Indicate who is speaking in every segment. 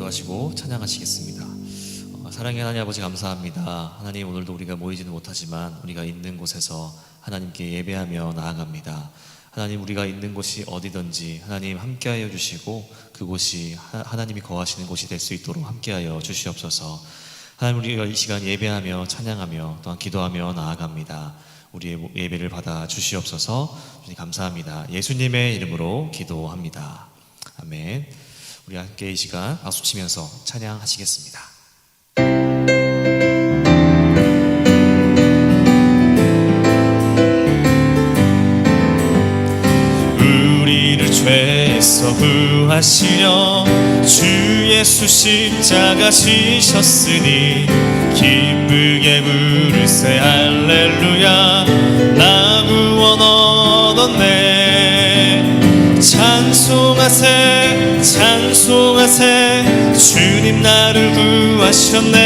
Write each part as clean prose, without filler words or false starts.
Speaker 1: 기도하시고 찬양하시겠습니다. 사랑의 하나님 아버지 감사합니다. 하나님, 오늘도 우리가 모이지는 못하지만 우리가 있는 곳에서 하나님께 예배하며 나아갑니다. 하나님, 우리가 있는 곳이 어디든지 하나님 함께하여 주시고 그곳이 하나님이 거하시는 곳이 될 수 있도록 함께하여 주시옵소서. 하나님, 우리가 이 시간 예배하며 찬양하며 또한 기도하며 나아갑니다. 우리의 예배를 받아 주시옵소서. 주님 감사합니다. 예수님의 이름으로 기도합니다. 아멘. 우리 함께 이 시간 박수 치면서 찬양하시겠습니다. 우리를 죄에서 구하시려 주 예수 십자가 지셨으니 기쁘게 부르세 할렐루야. 나 구원 얻었네. 찬송하세 찬송하세 주님 나를 구하셨네.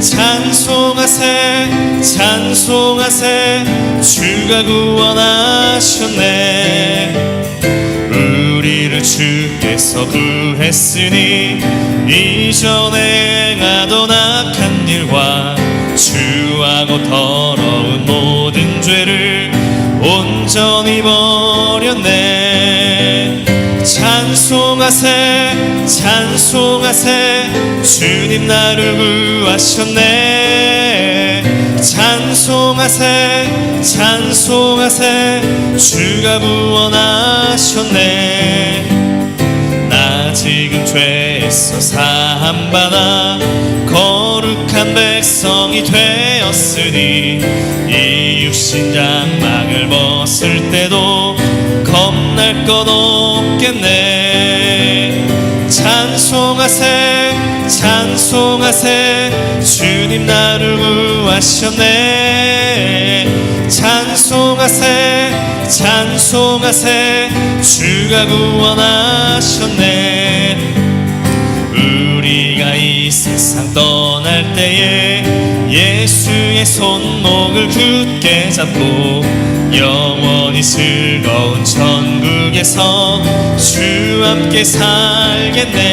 Speaker 1: 찬송하세 찬송하세 주가 구원하셨네. 우리를 주께서 구했으니 이전에 행하던 악한 일과 주하고 더러운 모든 죄를 온전히 버렸네. 찬송하세 찬송하세 주님 나를 구하셨네. 찬송하세 찬송하세 주가 구원하셨네. 나 지금 죄에서 사함받아 거룩한 백성이 되었으니 이 육신 장막을 벗을 때도 겁날 것 없겠네. 찬송하세 찬송하세 주님 나를 구하셨네. 찬송하세 찬송하세 주가 구원하셨네. 우리가 이 세상 떠날 때에 예수의 손목을 굳게 잡고 영원히 즐거운 천국에서 주와 함께 살겠네.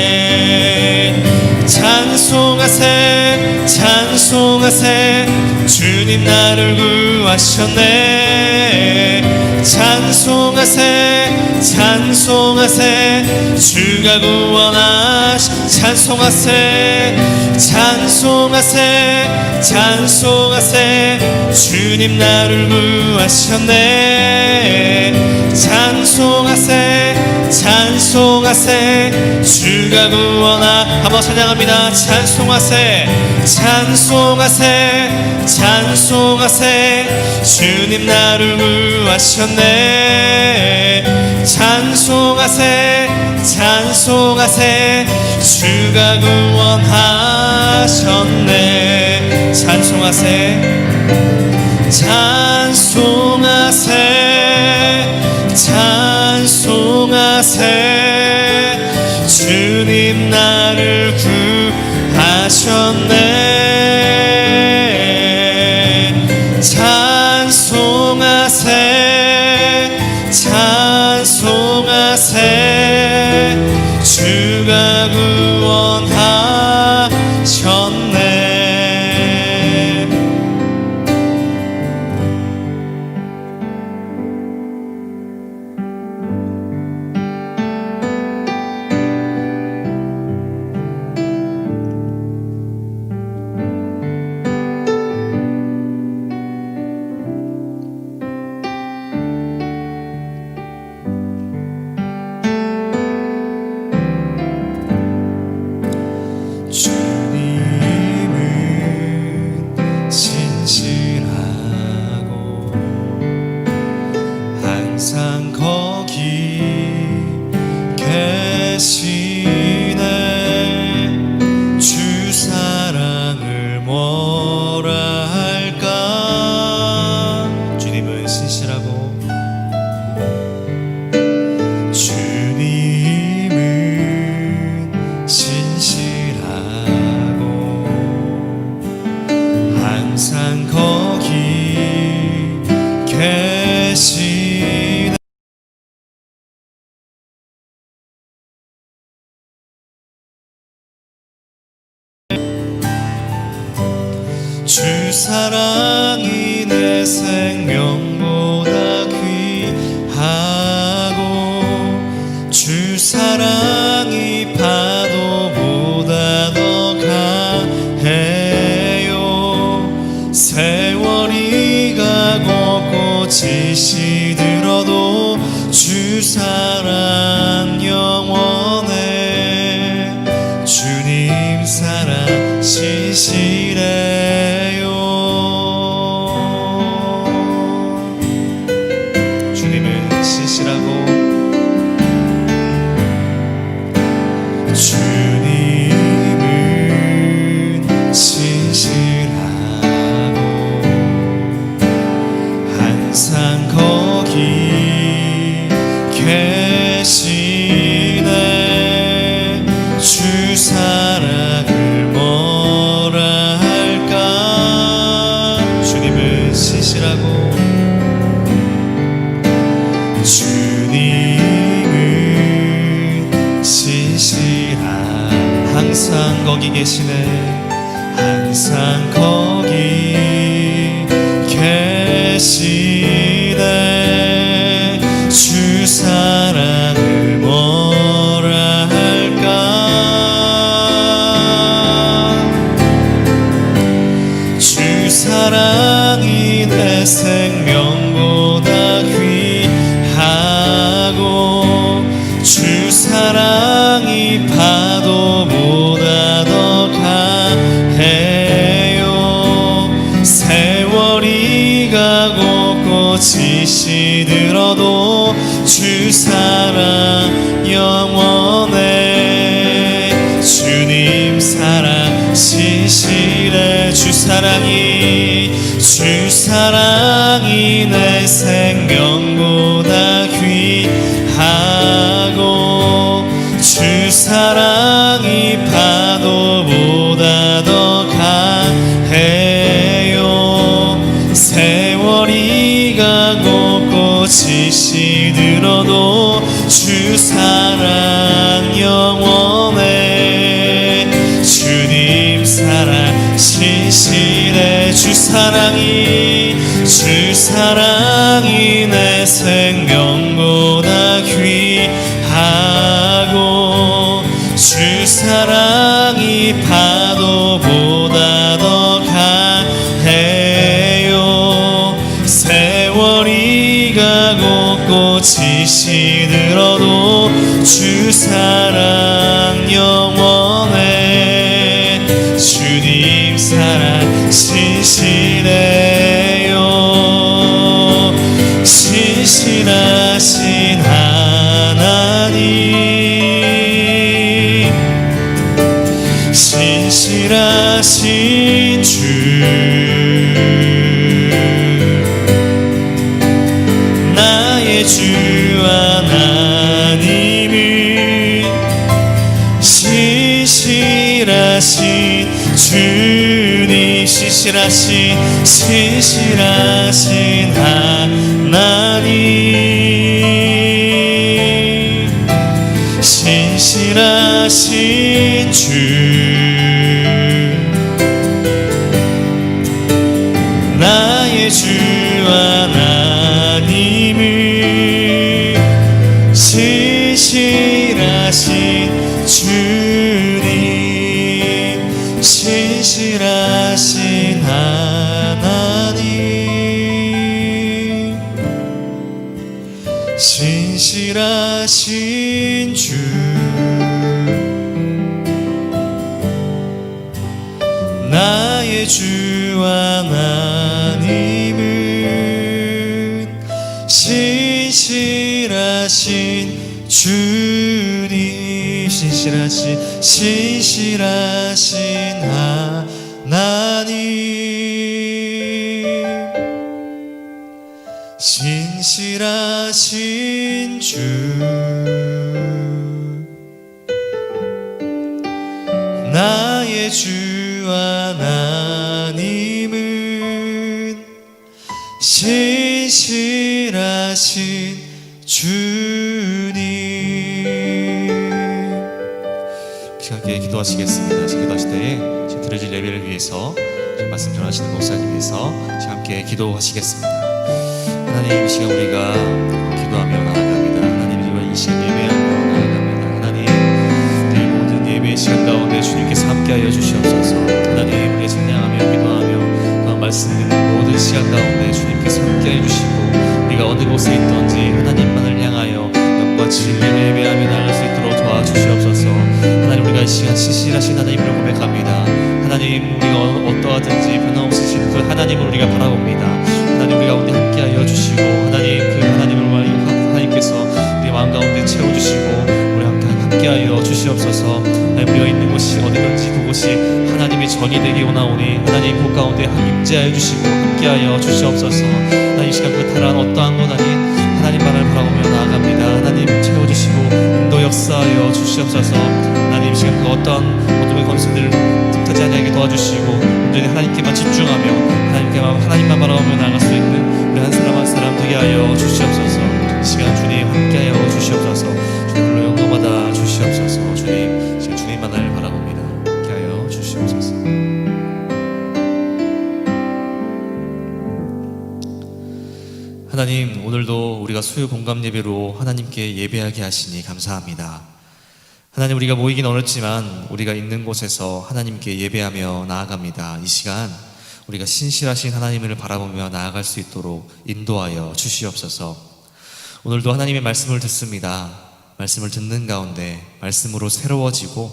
Speaker 1: 찬송하세 찬송하세 주님 나를 구하셨네. 찬송하세 찬송하세 주가 찬송하세 찬송하세 찬송하세 주님 나를 구하셨네. 찬송하세 찬송하세 주가 한번 찬양합니다. 찬송하세 찬송하세 찬송하세 주님 나를 구하셨네. 찬송하세 찬송하세 주가 구원하셨네. 찬송하세 찬송하세 찬송하세 주님 나를 구하셨네. 찬송하세 찬송하세 주가 구원하셨네. 주 사랑이 내 생명보다 귀하고 주 사랑이 파도보다 더 강해요. 세월이 가고 꽃이 시들어도 주 사랑 영원해. 주님 사랑 신실해요. 주님은 신실하고 주님은 신실하고 항상 거기 계시네. 주 사랑을 뭐라 할까. 주님은 신실하고 주님은 신실한 항상 거기 계시네. 항상 거기 계시네. 주 사랑을 뭐라 할까. 주 사랑이 내 생명보다 귀하고 주 사랑이 파도보다 더 강해요. 세월이 가고 꽃이 시들어도 주 사랑 영원해. 주님 사랑 신실해. 주 사랑이 내 생명보다 귀하고 주 사랑이 파도보다 더 강해요. 세월이 가고 꽃이 시들어도 주 사랑 영원해. 주님 사랑 신실해. 주 사랑이 내 생명보다 귀하고 주 사랑이 파도보다 더 강해요. 세월이 가고 꽃이 시들어도 주 사랑 영원해. 주님 사랑 신실해요. 신실하신 하나님, 신실하신 주, 나의 주 하나님은 신실하신 주님, 신실하신 하나님, 신실하신 주, 나의 주 하나님은 신실하신 주님, 신실하신 하나님, 신실하신 주, 나의 주 하나님은 신실하신 주님, 신실하신 하나님, 신실하신 주, 나의 주 하나님은 신실하신 주님. 함께 기도하시겠습니다. 기도하실 때 드려질 예배를 위해서 말씀 전하시는 목사님께서 함께 기도하시겠습니다. 하나님, 이 시간 우리가 기도하며 나아갑니다. 하나님, 우리가 이 시간 예배하며 나아갑니다. 하나님, 이 모든 예배의 시간 가운데 주님께서 함께하여 주시옵소서. 하나님, 우리가 찬양하며 기도하며 또한 말씀 듣는 모든 시간 가운데 주님께서 함께하여 주시고, 우리가 어느 곳에 있든지 하나님만을 향하여 영과 진리를 예배하며 나아갈 수 있도록 도와주시옵소서. 하나님, 우리가 이 시간 신실하신 하나님을 고백합니다. 하나님, 우리가 어떠하든지 변함없으신 그 하나님을 우리가 바라봅니다. 하나님, 우리 가운데 함께하여 주시고, 하나님, 그 하나님을 하나님께서 우리 마음 가운데 채워주시고, 우리 함께하여 주시옵소서. 하나님, 우리가 있는 곳이 어디든지 그곳이 하나님의 전이 되게 원하오니 하나님 그 가운데 임재하여 주시고 함께하여 주시옵소서. 하나님, 이 시간 그 다른 어떠한 것 아닌 하나님만을 바라보며 나아갑니다. 하나님, 채워주시고 인도 역사하여 주시옵소서. 하나님, 이 시간 그 어떠한 어둠의 권세들을 뜻하지 않게 도와주시고 온전히 하나님께만 집중하며 하나님만 바라보며 나아갈 수 있는 우리 한 사람 한 사람 되게 하여 주시옵소서. 이 시간 주님 함께하여 주시옵소서. 주님으로 영광받아 주시옵소서. 주님, 지금 주님만을 바라봅니다. 함께하여 주시옵소서. 하나님, 오늘도 우리가 수요 공감 예배로 하나님께 예배하게 하시니 감사합니다. 하나님, 우리가 모이긴 어렵지만 우리가 있는 곳에서 하나님께 예배하며 나아갑니다. 이 시간 우리가 신실하신 하나님을 바라보며 나아갈 수 있도록 인도하여 주시옵소서. 오늘도 하나님의 말씀을 듣습니다. 말씀을 듣는 가운데 말씀으로 새로워지고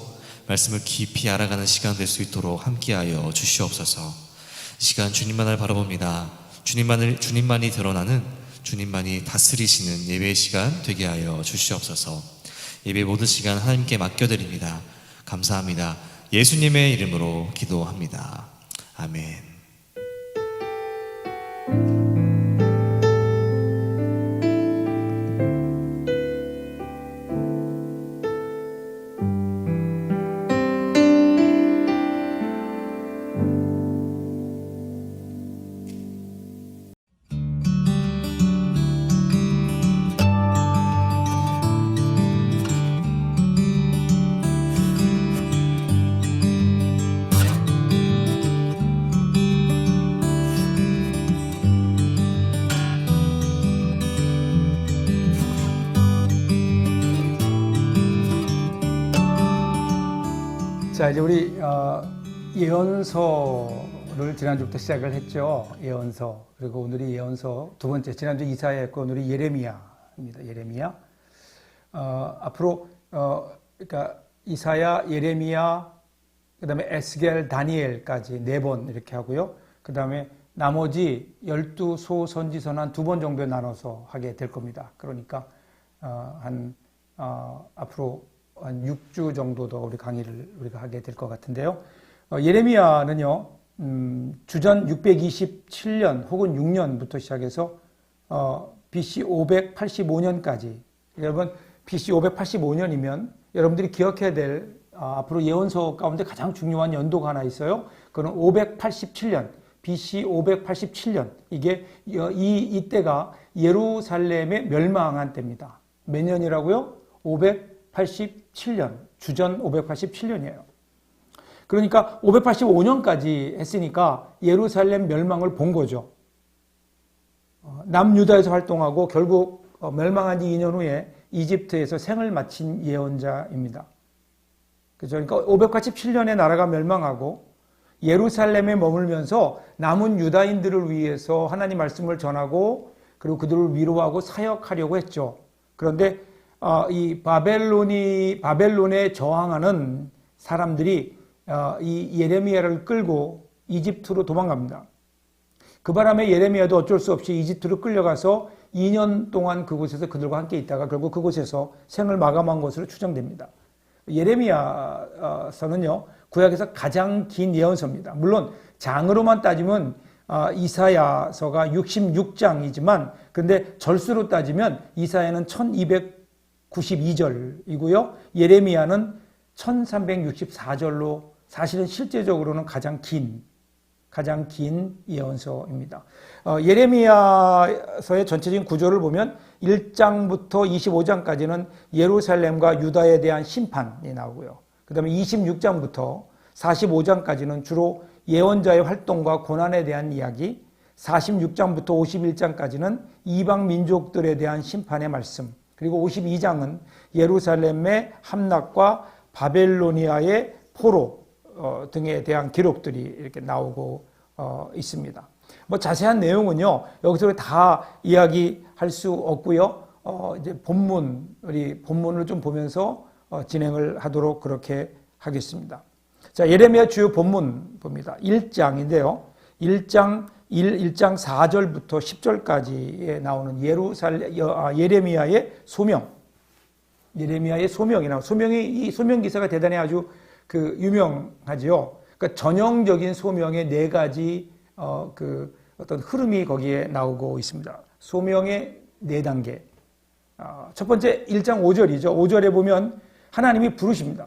Speaker 1: 말씀을 깊이 알아가는 시간 될 수 있도록 함께하여 주시옵소서. 이 시간 주님만을 바라봅니다. 주님만이 드러나는, 주님만이 다스리시는 예배의 시간 되게 하여 주시옵소서. 예배 모든 시간 하나님께 맡겨드립니다. 감사합니다. 예수님의 이름으로 기도합니다. 아멘.
Speaker 2: 자, 이제 우리 예언서를 지난주부터 시작을 했죠. 예언서. 그리고 오늘이 예언서 두 번째. 지난주 이사야였고 오늘이 예레미야입니다. 예레미야. 앞으로 그러니까 이사야, 예레미야, 그다음에 에스겔, 다니엘까지 4번 이렇게 하고요. 그다음에 나머지 12소 선지서는 한 2번 정도에 나눠서 하게 될 겁니다. 그러니까 앞으로 한 6주 정도 더 우리 강의를 우리가 하게 될 것 같은데요. 예레미야는요, 주전 627년 혹은 6년부터 시작해서 BC 585년까지. 여러분, BC 585년이면 여러분들이 기억해야 될 앞으로 예언서 가운데 가장 중요한 연도가 하나 있어요. 그건 587년, BC 587년. 이게 이때가 예루살렘의 멸망한 때입니다. 몇 년이라고요? 587년, 주전 587년이에요. 그러니까 585년까지 했으니까 예루살렘 멸망을 본 거죠. 남유다에서 활동하고 결국 멸망한 지 2년 후에 이집트에서 생을 마친 예언자입니다. 그러니까 587년에 나라가 멸망하고 예루살렘에 머물면서 남은 유다인들을 위해서 하나님 말씀을 전하고 그리고 그들을 위로하고 사역하려고 했죠. 그런데 이 바벨론에 저항하는 사람들이 이 예레미야를 끌고 이집트로 도망갑니다. 그 바람에 예레미야도 어쩔 수 없이 이집트로 끌려가서 2년 동안 그곳에서 그들과 함께 있다가 결국 그곳에서 생을 마감한 것으로 추정됩니다. 예레미야서는요, 구약에서 가장 긴 예언서입니다. 물론 장으로만 따지면 이사야서가 66장이지만 근데 절수로 따지면 이사야는 1292절이고요. 예레미야는 1364절로 사실은 실제적으로는 가장 긴 예언서입니다. 예레미야서의 전체적인 구조를 보면 1장부터 25장까지는 예루살렘과 유다에 대한 심판이 나오고요. 그 다음에 26장부터 45장까지는 주로 예언자의 활동과 고난에 대한 이야기, 46장부터 51장까지는 이방 민족들에 대한 심판의 말씀, 그리고 52장은 예루살렘의 함락과 바벨로니아의 포로 등에 대한 기록들이 이렇게 나오고 있습니다. 뭐 자세한 내용은요, 여기서 다 이야기할 수 없고요. 이제 우리 본문을 좀 보면서 진행을 하도록 그렇게 하겠습니다. 자, 예레미야 주요 본문 봅니다. 1장인데요. 1장 4절부터 10절까지에 나오는 예레미야의 소명. 예레미야의 소명이 이 소명 기사가 대단히 아주 유명하지요. 그러니까 전형적인 소명의 네 가지 어떤 흐름이 거기에 나오고 있습니다. 소명의 네 단계. 첫 번째 1장 5절이죠. 5절에 보면 하나님이 부르십니다.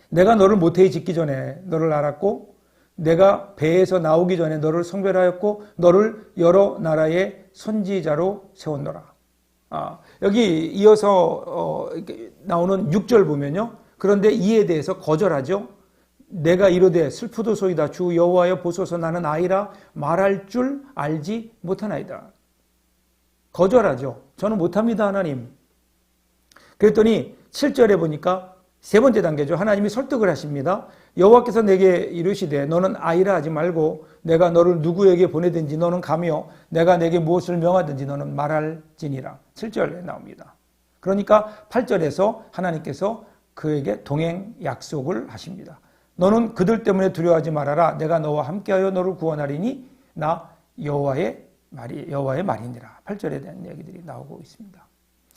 Speaker 2: 내가 너를 모태에 짓기 전에 너를 알았고 내가 배에서 나오기 전에 너를 성별하였고 너를 여러 나라의 선지자로 세웠노라. 여기 이어서 나오는 6절 보면요. 그런데 이에 대해서 거절하죠. 내가 이르되 슬프도소이다. 주 여호와여 보소서 나는 아이라 말할 줄 알지 못하나이다. 거절하죠. 저는 못합니다 하나님. 그랬더니 7절에 보니까 세 번째 단계죠. 하나님이 설득을 하십니다. 여호와께서 내게 이르시되 너는 아이라 하지 말고 내가 너를 누구에게 보내든지 너는 가며 내가 내게 무엇을 명하든지 너는 말할지니라. 7절에 나옵니다. 그러니까 8절에서 하나님께서 그에게 동행 약속을 하십니다. 너는 그들 때문에 두려워하지 말아라. 내가 너와 함께하여 너를 구원하리니 나 여호와의 말이니라. 8절에 대한 얘기들이 나오고 있습니다.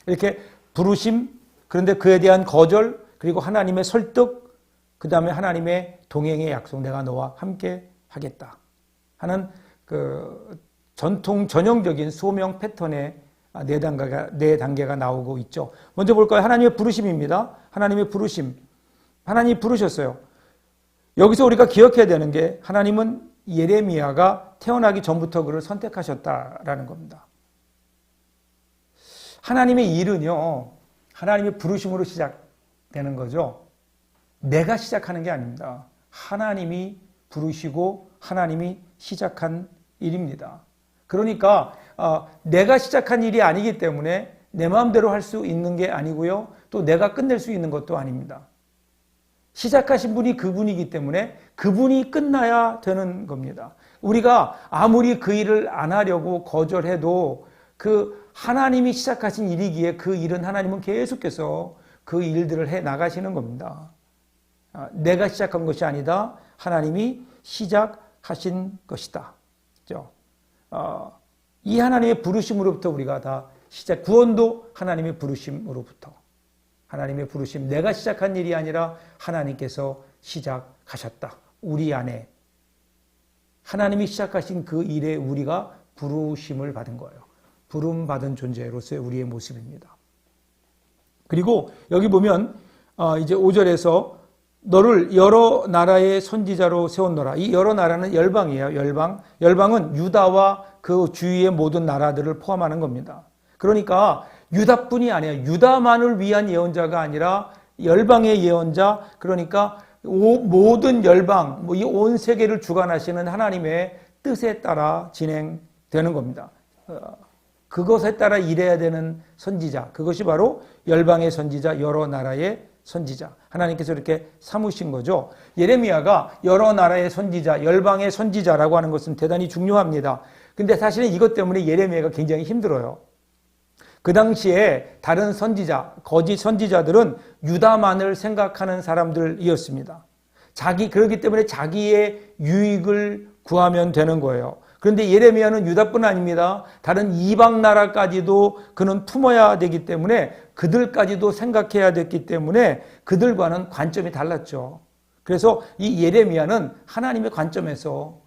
Speaker 2: 이렇게 부르심, 그런데 그에 대한 거절, 그리고 하나님의 설득, 그 다음에 하나님의 동행의 약속, 내가 너와 함께 하겠다 하는 전형적인 소명 패턴의 네 단계가 나오고 있죠. 먼저 볼까요? 하나님의 부르심입니다. 하나님의 부르심. 하나님이 부르셨어요. 여기서 우리가 기억해야 되는 게 하나님은 예레미야가 태어나기 전부터 그를 선택하셨다라는 겁니다. 하나님의 일은요, 하나님의 부르심으로 시작되는 거죠. 내가 시작하는 게 아닙니다. 하나님이 부르시고 하나님이 시작한 일입니다. 그러니까 내가 시작한 일이 아니기 때문에 내 마음대로 할 수 있는 게 아니고요. 또 내가 끝낼 수 있는 것도 아닙니다. 시작하신 분이 그분이기 때문에 그분이 끝나야 되는 겁니다. 우리가 아무리 그 일을 안 하려고 거절해도 그 하나님이 시작하신 일이기에 그 일은 하나님은 계속해서 그 일들을 해 나가시는 겁니다. 내가 시작한 것이 아니다. 하나님이 시작하신 것이다. 그렇죠? 이 하나님의 부르심으로부터 우리가 다 구원도 하나님의 부르심으로부터. 하나님의 부르심, 내가 시작한 일이 아니라 하나님께서 시작하셨다. 우리 안에 하나님이 시작하신 그 일에 우리가 부르심을 받은 거예요. 부름받은 존재로서의 우리의 모습입니다. 그리고 여기 보면 이제 5절에서 너를 여러 나라의 선지자로 세웠노라. 이 여러 나라는 열방이에요. 열방은 유다와 그 주위의 모든 나라들을 포함하는 겁니다. 그러니까 유다뿐이 아니에요. 유다만을 위한 예언자가 아니라 열방의 예언자, 그러니까 모든 열방, 이 온 세계를 주관하시는 하나님의 뜻에 따라 진행되는 겁니다. 그것에 따라 일해야 되는 선지자, 그것이 바로 열방의 선지자, 여러 나라의 선지자. 하나님께서 이렇게 삼으신 거죠. 예레미야가 여러 나라의 선지자, 열방의 선지자라고 하는 것은 대단히 중요합니다. 근데 사실은 이것 때문에 예레미야가 굉장히 힘들어요. 그 당시에 다른 선지자, 거짓 선지자들은 유다만을 생각하는 사람들이었습니다. 그렇기 때문에 자기의 유익을 구하면 되는 거예요. 그런데 예레미야는 유다뿐 아닙니다. 다른 이방 나라까지도 그는 품어야 되기 때문에 그들까지도 생각해야 됐기 때문에 그들과는 관점이 달랐죠. 그래서 이 예레미야는 하나님의 관점에서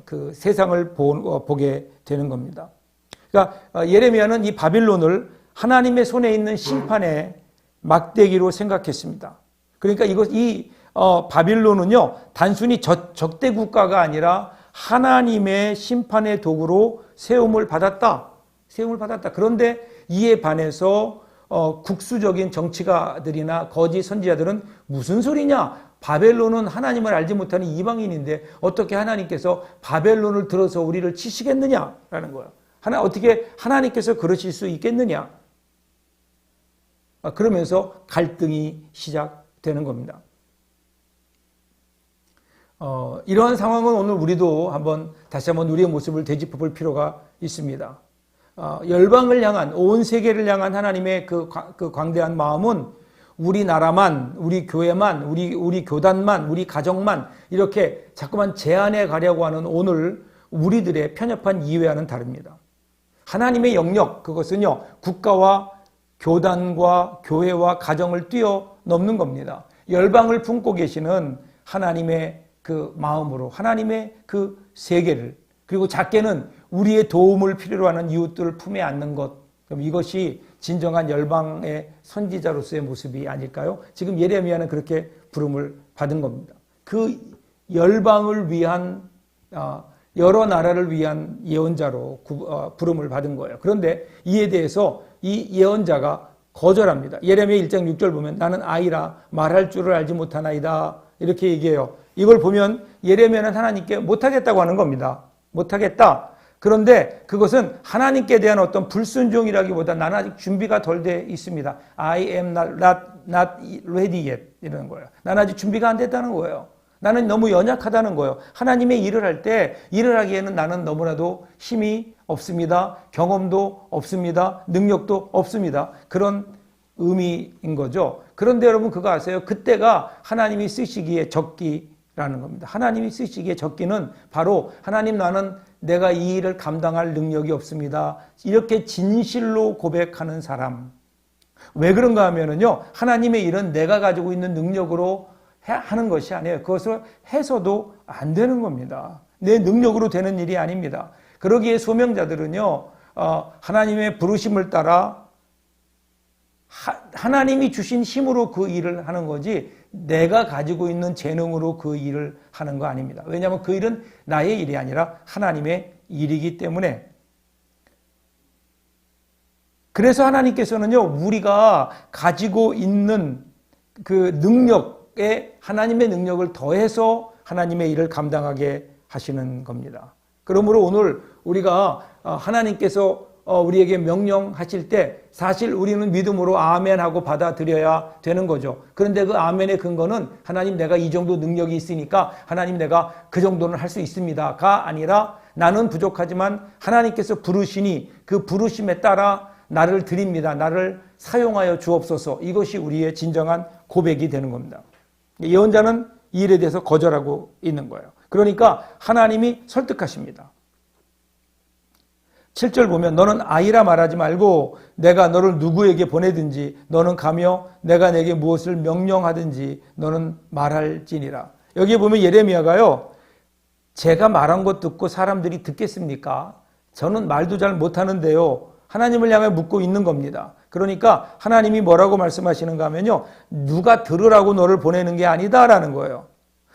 Speaker 2: 그 세상을 보게 되는 겁니다. 그러니까 예레미야는 이 바빌론을 하나님의 손에 있는 심판의 막대기로 생각했습니다. 그러니까 이 바빌론은요, 단순히 적대 국가가 아니라 하나님의 심판의 도구로 세움을 받았다. 그런데 이에 반해서 국수적인 정치가들이나 거짓 선지자들은 무슨 소리냐? 바벨론은 하나님을 알지 못하는 이방인인데 어떻게 하나님께서 바벨론을 들어서 우리를 치시겠느냐라는 거예요. 어떻게 하나님께서 그러실 수 있겠느냐. 그러면서 갈등이 시작되는 겁니다. 이러한 상황은 오늘 우리도 다시 한번 우리의 모습을 되짚어 볼 필요가 있습니다. 열방을 향한, 온 세계를 향한 하나님의 그 광대한 마음은 우리나라만, 우리 교회만, 우리 교단만, 우리 가정만 이렇게 자꾸만 제한해 가려고 하는 오늘 우리들의 편협한 이해와는 다릅니다. 하나님의 영역, 그것은요, 국가와 교단과 교회와 가정을 뛰어넘는 겁니다. 열방을 품고 계시는 하나님의 그 마음으로, 하나님의 그 세계를, 그리고 작게는 우리의 도움을 필요로 하는 이웃들을 품에 안는 것, 그럼 이것이 진정한 열방의 선지자로서의 모습이 아닐까요? 지금 예레미야는 그렇게 부름을 받은 겁니다. 그 열방을 위한, 여러 나라를 위한 예언자로 부름을 받은 거예요. 그런데 이에 대해서 이 예언자가 거절합니다. 예레미야 1장 6절 보면 나는 아이라 말할 줄을 알지 못하나이다. 이렇게 얘기해요. 이걸 보면 예레미야는 하나님께 못하겠다고 하는 겁니다. 못하겠다. 그런데 그것은 하나님께 대한 어떤 불순종이라기보다 나는 아직 준비가 덜 돼 있습니다. I am not ready yet 이러는 거예요. 나는 아직 준비가 안 됐다는 거예요. 나는 너무 연약하다는 거예요. 하나님의 일을 할 때 일을 하기에는 나는 너무나도 힘이 없습니다. 경험도 없습니다. 능력도 없습니다. 그런 의미인 거죠. 그런데 여러분 그거 아세요? 그때가 하나님이 쓰시기에 적기라는 겁니다. 하나님이 쓰시기에 적기는 바로 하나님 나는 내가 이 일을 감당할 능력이 없습니다. 이렇게 진실로 고백하는 사람. 왜 그런가 하면은요, 하나님의 일은 내가 가지고 있는 능력으로 하는 것이 아니에요. 그것을 해서도 안 되는 겁니다. 내 능력으로 되는 일이 아닙니다. 그러기에 소명자들은요, 하나님의 부르심을 따라 하나님이 주신 힘으로 그 일을 하는 거지 내가 가지고 있는 재능으로 그 일을 하는 거 아닙니다. 왜냐하면 그 일은 나의 일이 아니라 하나님의 일이기 때문에. 그래서 하나님께서는요, 우리가 가지고 있는 그 능력에 하나님의 능력을 더해서 하나님의 일을 감당하게 하시는 겁니다. 그러므로 오늘 우리가 하나님께서 우리에게 명령하실 때 사실 우리는 믿음으로 아멘하고 받아들여야 되는 거죠. 그런데 그 아멘의 근거는 하나님 내가 이 정도 능력이 있으니까 하나님 내가 그 정도는 할 수 있습니다가 아니라 나는 부족하지만 하나님께서 부르시니 그 부르심에 따라 나를 드립니다. 나를 사용하여 주옵소서. 이것이 우리의 진정한 고백이 되는 겁니다. 예언자는 이 일에 대해서 거절하고 있는 거예요. 그러니까 하나님이 설득하십니다. 7절 보면 너는 아이라 말하지 말고 내가 너를 누구에게 보내든지 너는 가며 내가 내게 무엇을 명령하든지 너는 말할지니라. 여기에 보면 예레미야가요, 제가 말한 것 듣고 사람들이 듣겠습니까? 저는 말도 잘 못하는데요. 하나님을 향해 묻고 있는 겁니다. 그러니까 하나님이 뭐라고 말씀하시는가 하면요, 누가 들으라고 너를 보내는 게 아니다라는 거예요.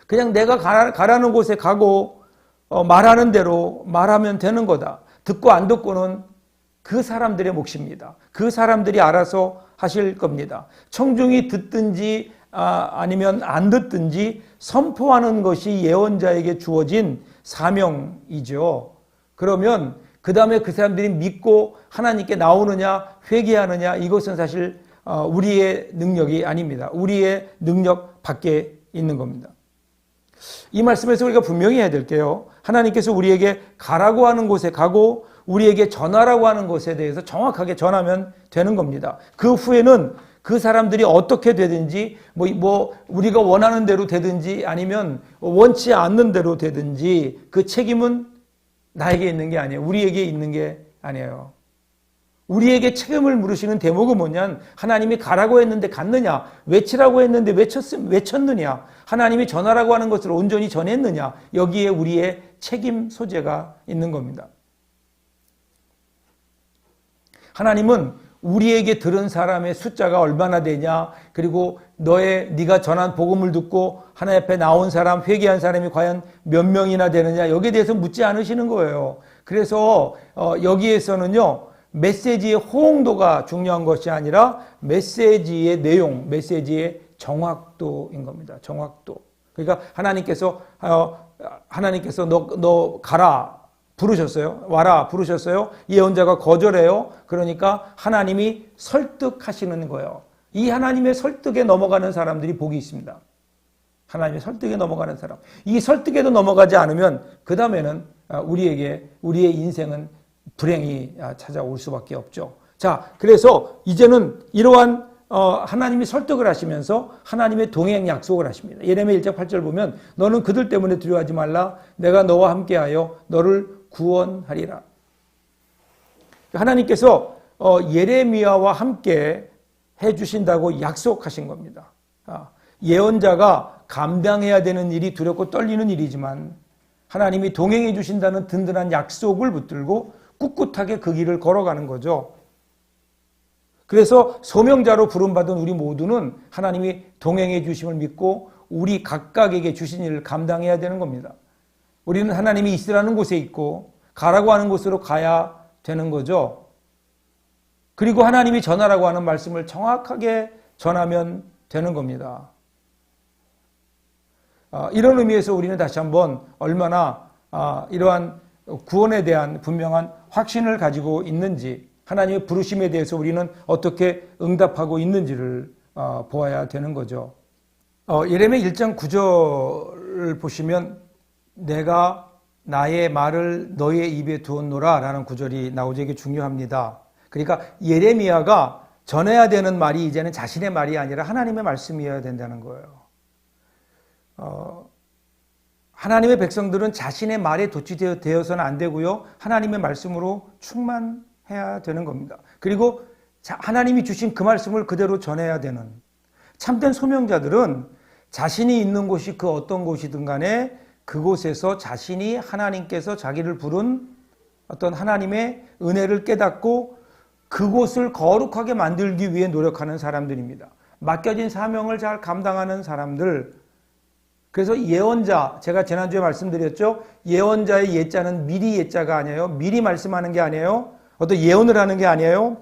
Speaker 2: 그냥 내가 가라는 곳에 가고 말하는 대로 말하면 되는 거다. 듣고 안 듣고는 그 사람들의 몫입니다. 그 사람들이 알아서 하실 겁니다. 청중이 듣든지 아니면 안 듣든지 선포하는 것이 예언자에게 주어진 사명이죠. 그러면 그 다음에 그 사람들이 믿고 하나님께 나오느냐 회개하느냐 이것은 사실 우리의 능력이 아닙니다. 우리의 능력 밖에 있는 겁니다. 이 말씀에서 우리가 분명히 해야 될 게요, 하나님께서 우리에게 가라고 하는 곳에 가고 우리에게 전하라고 하는 것에 대해서 정확하게 전하면 되는 겁니다. 그 후에는 그 사람들이 어떻게 되든지 뭐 우리가 원하는 대로 되든지 아니면 원치 않는 대로 되든지 그 책임은 나에게 있는 게 아니에요. 우리에게 있는 게 아니에요. 우리에게 책임을 물으시는 대목은 뭐냐면 하나님이 가라고 했는데 갔느냐, 외치라고 했는데 외쳤느냐, 하나님이 전하라고 하는 것을 온전히 전했느냐, 여기에 우리의 책임 소재가 있는 겁니다. 하나님은 우리에게 들은 사람의 숫자가 얼마나 되냐, 그리고 네가 전한 복음을 듣고 하나님 앞에 나온 사람, 회개한 사람이 과연 몇 명이나 되느냐, 여기에 대해서 묻지 않으시는 거예요. 그래서 여기에서는요, 메시지의 호응도가 중요한 것이 아니라 메시지의 내용, 메시지의 정확도인 겁니다. 정확도. 그러니까 하나님께서 너 가라 부르셨어요. 와라 부르셨어요. 예언자가 거절해요. 그러니까 하나님이 설득하시는 거예요. 이 하나님의 설득에 넘어가는 사람들이 복이 있습니다. 하나님의 설득에 넘어가는 사람. 이 설득에도 넘어가지 않으면 그 다음에는 우리의 인생은 불행이 찾아올 수밖에 없죠. 자, 그래서 이제는 이러한 하나님이 설득을 하시면서 하나님의 동행 약속을 하십니다. 예레미야 1장 8절 보면 너는 그들 때문에 두려워하지 말라. 내가 너와 함께하여 너를 구원하리라. 하나님께서 예레미야와 함께 해주신다고 약속하신 겁니다. 예언자가 감당해야 되는 일이 두렵고 떨리는 일이지만 하나님이 동행해 주신다는 든든한 약속을 붙들고 꿋꿋하게 그 길을 걸어가는 거죠. 그래서 소명자로 부름받은 우리 모두는 하나님이 동행해 주심을 믿고 우리 각각에게 주신 일을 감당해야 되는 겁니다. 우리는 하나님이 있으라는 곳에 있고 가라고 하는 곳으로 가야 되는 거죠. 그리고 하나님이 전하라고 하는 말씀을 정확하게 전하면 되는 겁니다. 이런 의미에서 우리는 다시 한번 얼마나 이러한 구원에 대한 분명한 확신을 가지고 있는지, 하나님의 부르심에 대해서 우리는 어떻게 응답하고 있는지를 보아야 되는 거죠. 예레미야 1장 9절을 보시면 내가 나의 말을 너의 입에 두었노라 라는 구절이 나오죠. 이게 중요합니다. 그러니까 예레미야가 전해야 되는 말이 이제는 자신의 말이 아니라 하나님의 말씀이어야 된다는 거예요. 하나님의 백성들은 자신의 말에 도취되어서는 안 되고요. 하나님의 말씀으로 충만해야 되는 겁니다. 그리고 하나님이 주신 그 말씀을 그대로 전해야 되는 참된 소명자들은 자신이 있는 곳이 그 어떤 곳이든 간에 그곳에서 자신이 하나님께서 자기를 부른 어떤 하나님의 은혜를 깨닫고 그곳을 거룩하게 만들기 위해 노력하는 사람들입니다. 맡겨진 사명을 잘 감당하는 사람들. 그래서 예언자, 제가 지난주에 말씀드렸죠. 예언자의 예자는 미리 예자가 아니에요. 미리 말씀하는 게 아니에요. 어떤 예언을 하는 게 아니에요.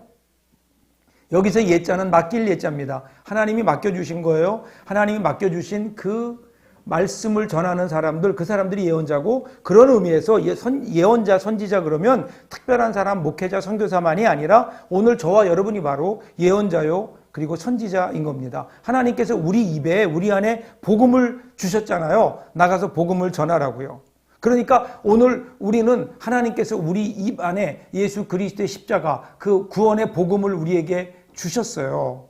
Speaker 2: 여기서 예자는 맡길 예자입니다. 하나님이 맡겨주신 거예요. 하나님이 맡겨주신 그 말씀을 전하는 사람들, 그 사람들이 예언자고, 그런 의미에서 예언자, 선지자 그러면 특별한 사람, 목회자, 선교사만이 아니라 오늘 저와 여러분이 바로 예언자요, 그리고 선지자인 겁니다. 하나님께서 우리 입에, 우리 안에 복음을 주셨잖아요. 나가서 복음을 전하라고요. 그러니까 오늘 우리는 하나님께서 우리 입 안에 예수 그리스도의 십자가, 그 구원의 복음을 우리에게 주셨어요.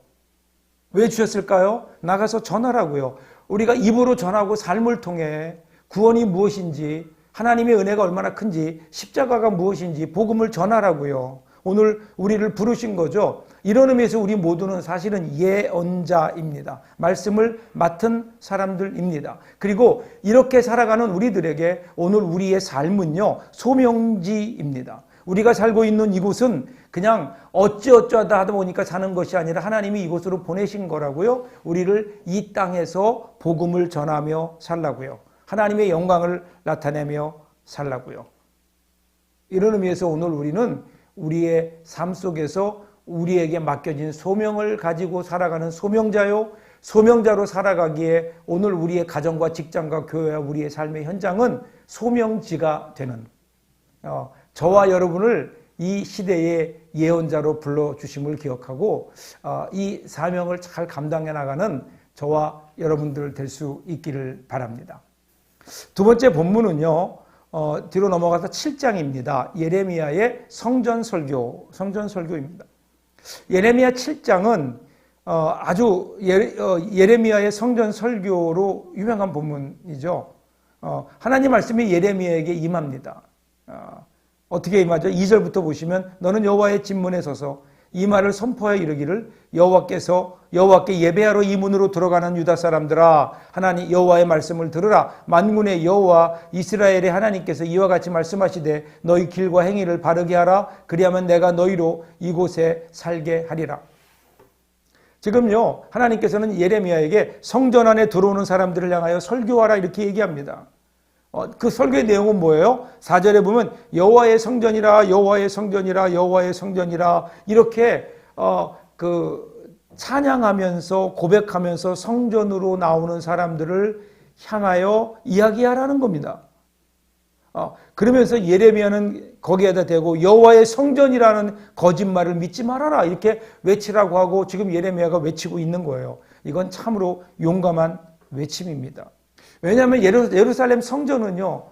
Speaker 2: 왜 주셨을까요? 나가서 전하라고요. 우리가 입으로 전하고 삶을 통해 구원이 무엇인지, 하나님의 은혜가 얼마나 큰지, 십자가가 무엇인지 복음을 전하라고요. 오늘 우리를 부르신 거죠. 이런 의미에서 우리 모두는 사실은 예언자입니다. 말씀을 맡은 사람들입니다. 그리고 이렇게 살아가는 우리들에게 오늘 우리의 삶은요, 소명지입니다. 우리가 살고 있는 이곳은 그냥 어찌어쩌다 하다 보니까 사는 것이 아니라 하나님이 이곳으로 보내신 거라고요. 우리를 이 땅에서 복음을 전하며 살라고요. 하나님의 영광을 나타내며 살라고요. 이런 의미에서 오늘 우리는 우리의 삶 속에서 우리에게 맡겨진 소명을 가지고 살아가는 소명자요. 소명자로 살아가기에 오늘 우리의 가정과 직장과 교회와 우리의 삶의 현장은 소명지가 되는 저와 여러분을 이 시대의 예언자로 불러주심을 기억하고 이 사명을 잘 감당해 나가는 저와 여러분들 될 수 있기를 바랍니다. 두 번째 본문은요. 뒤로 넘어가서 7장입니다. 예레미야의 성전설교입니다. 예레미야 7장은 아주 예레미야의 성전설교로 유명한 본문이죠. 하나님 말씀이 예레미야에게 임합니다. 어떻게 임하죠? 2절부터 보시면 너는 여호와의 진문에 서서 이 말을 선포하여 이르기를 여호와께 예배하러 이 문으로 들어가는 유다 사람들아 하나님 여호와의 말씀을 들으라. 만군의 여호와 이스라엘의 하나님께서 이와 같이 말씀하시되 너희 길과 행위를 바르게 하라. 그리하면 내가 너희로 이곳에 살게 하리라. 지금요 하나님께서는 예레미야에게 성전 안에 들어오는 사람들을 향하여 설교하라 이렇게 얘기합니다. 그 설교의 내용은 뭐예요? 4절에 보면 여호와의 성전이라 여호와의 성전이라 여호와의 성전이라 이렇게 찬양하면서 고백하면서 성전으로 나오는 사람들을 향하여 이야기하라는 겁니다. 그러면서 예레미야는 거기에다 대고 여호와의 성전이라는 거짓말을 믿지 말아라 이렇게 외치라고 하고 지금 예레미야가 외치고 있는 거예요. 이건 참으로 용감한 외침입니다. 왜냐하면 예루살렘 성전은요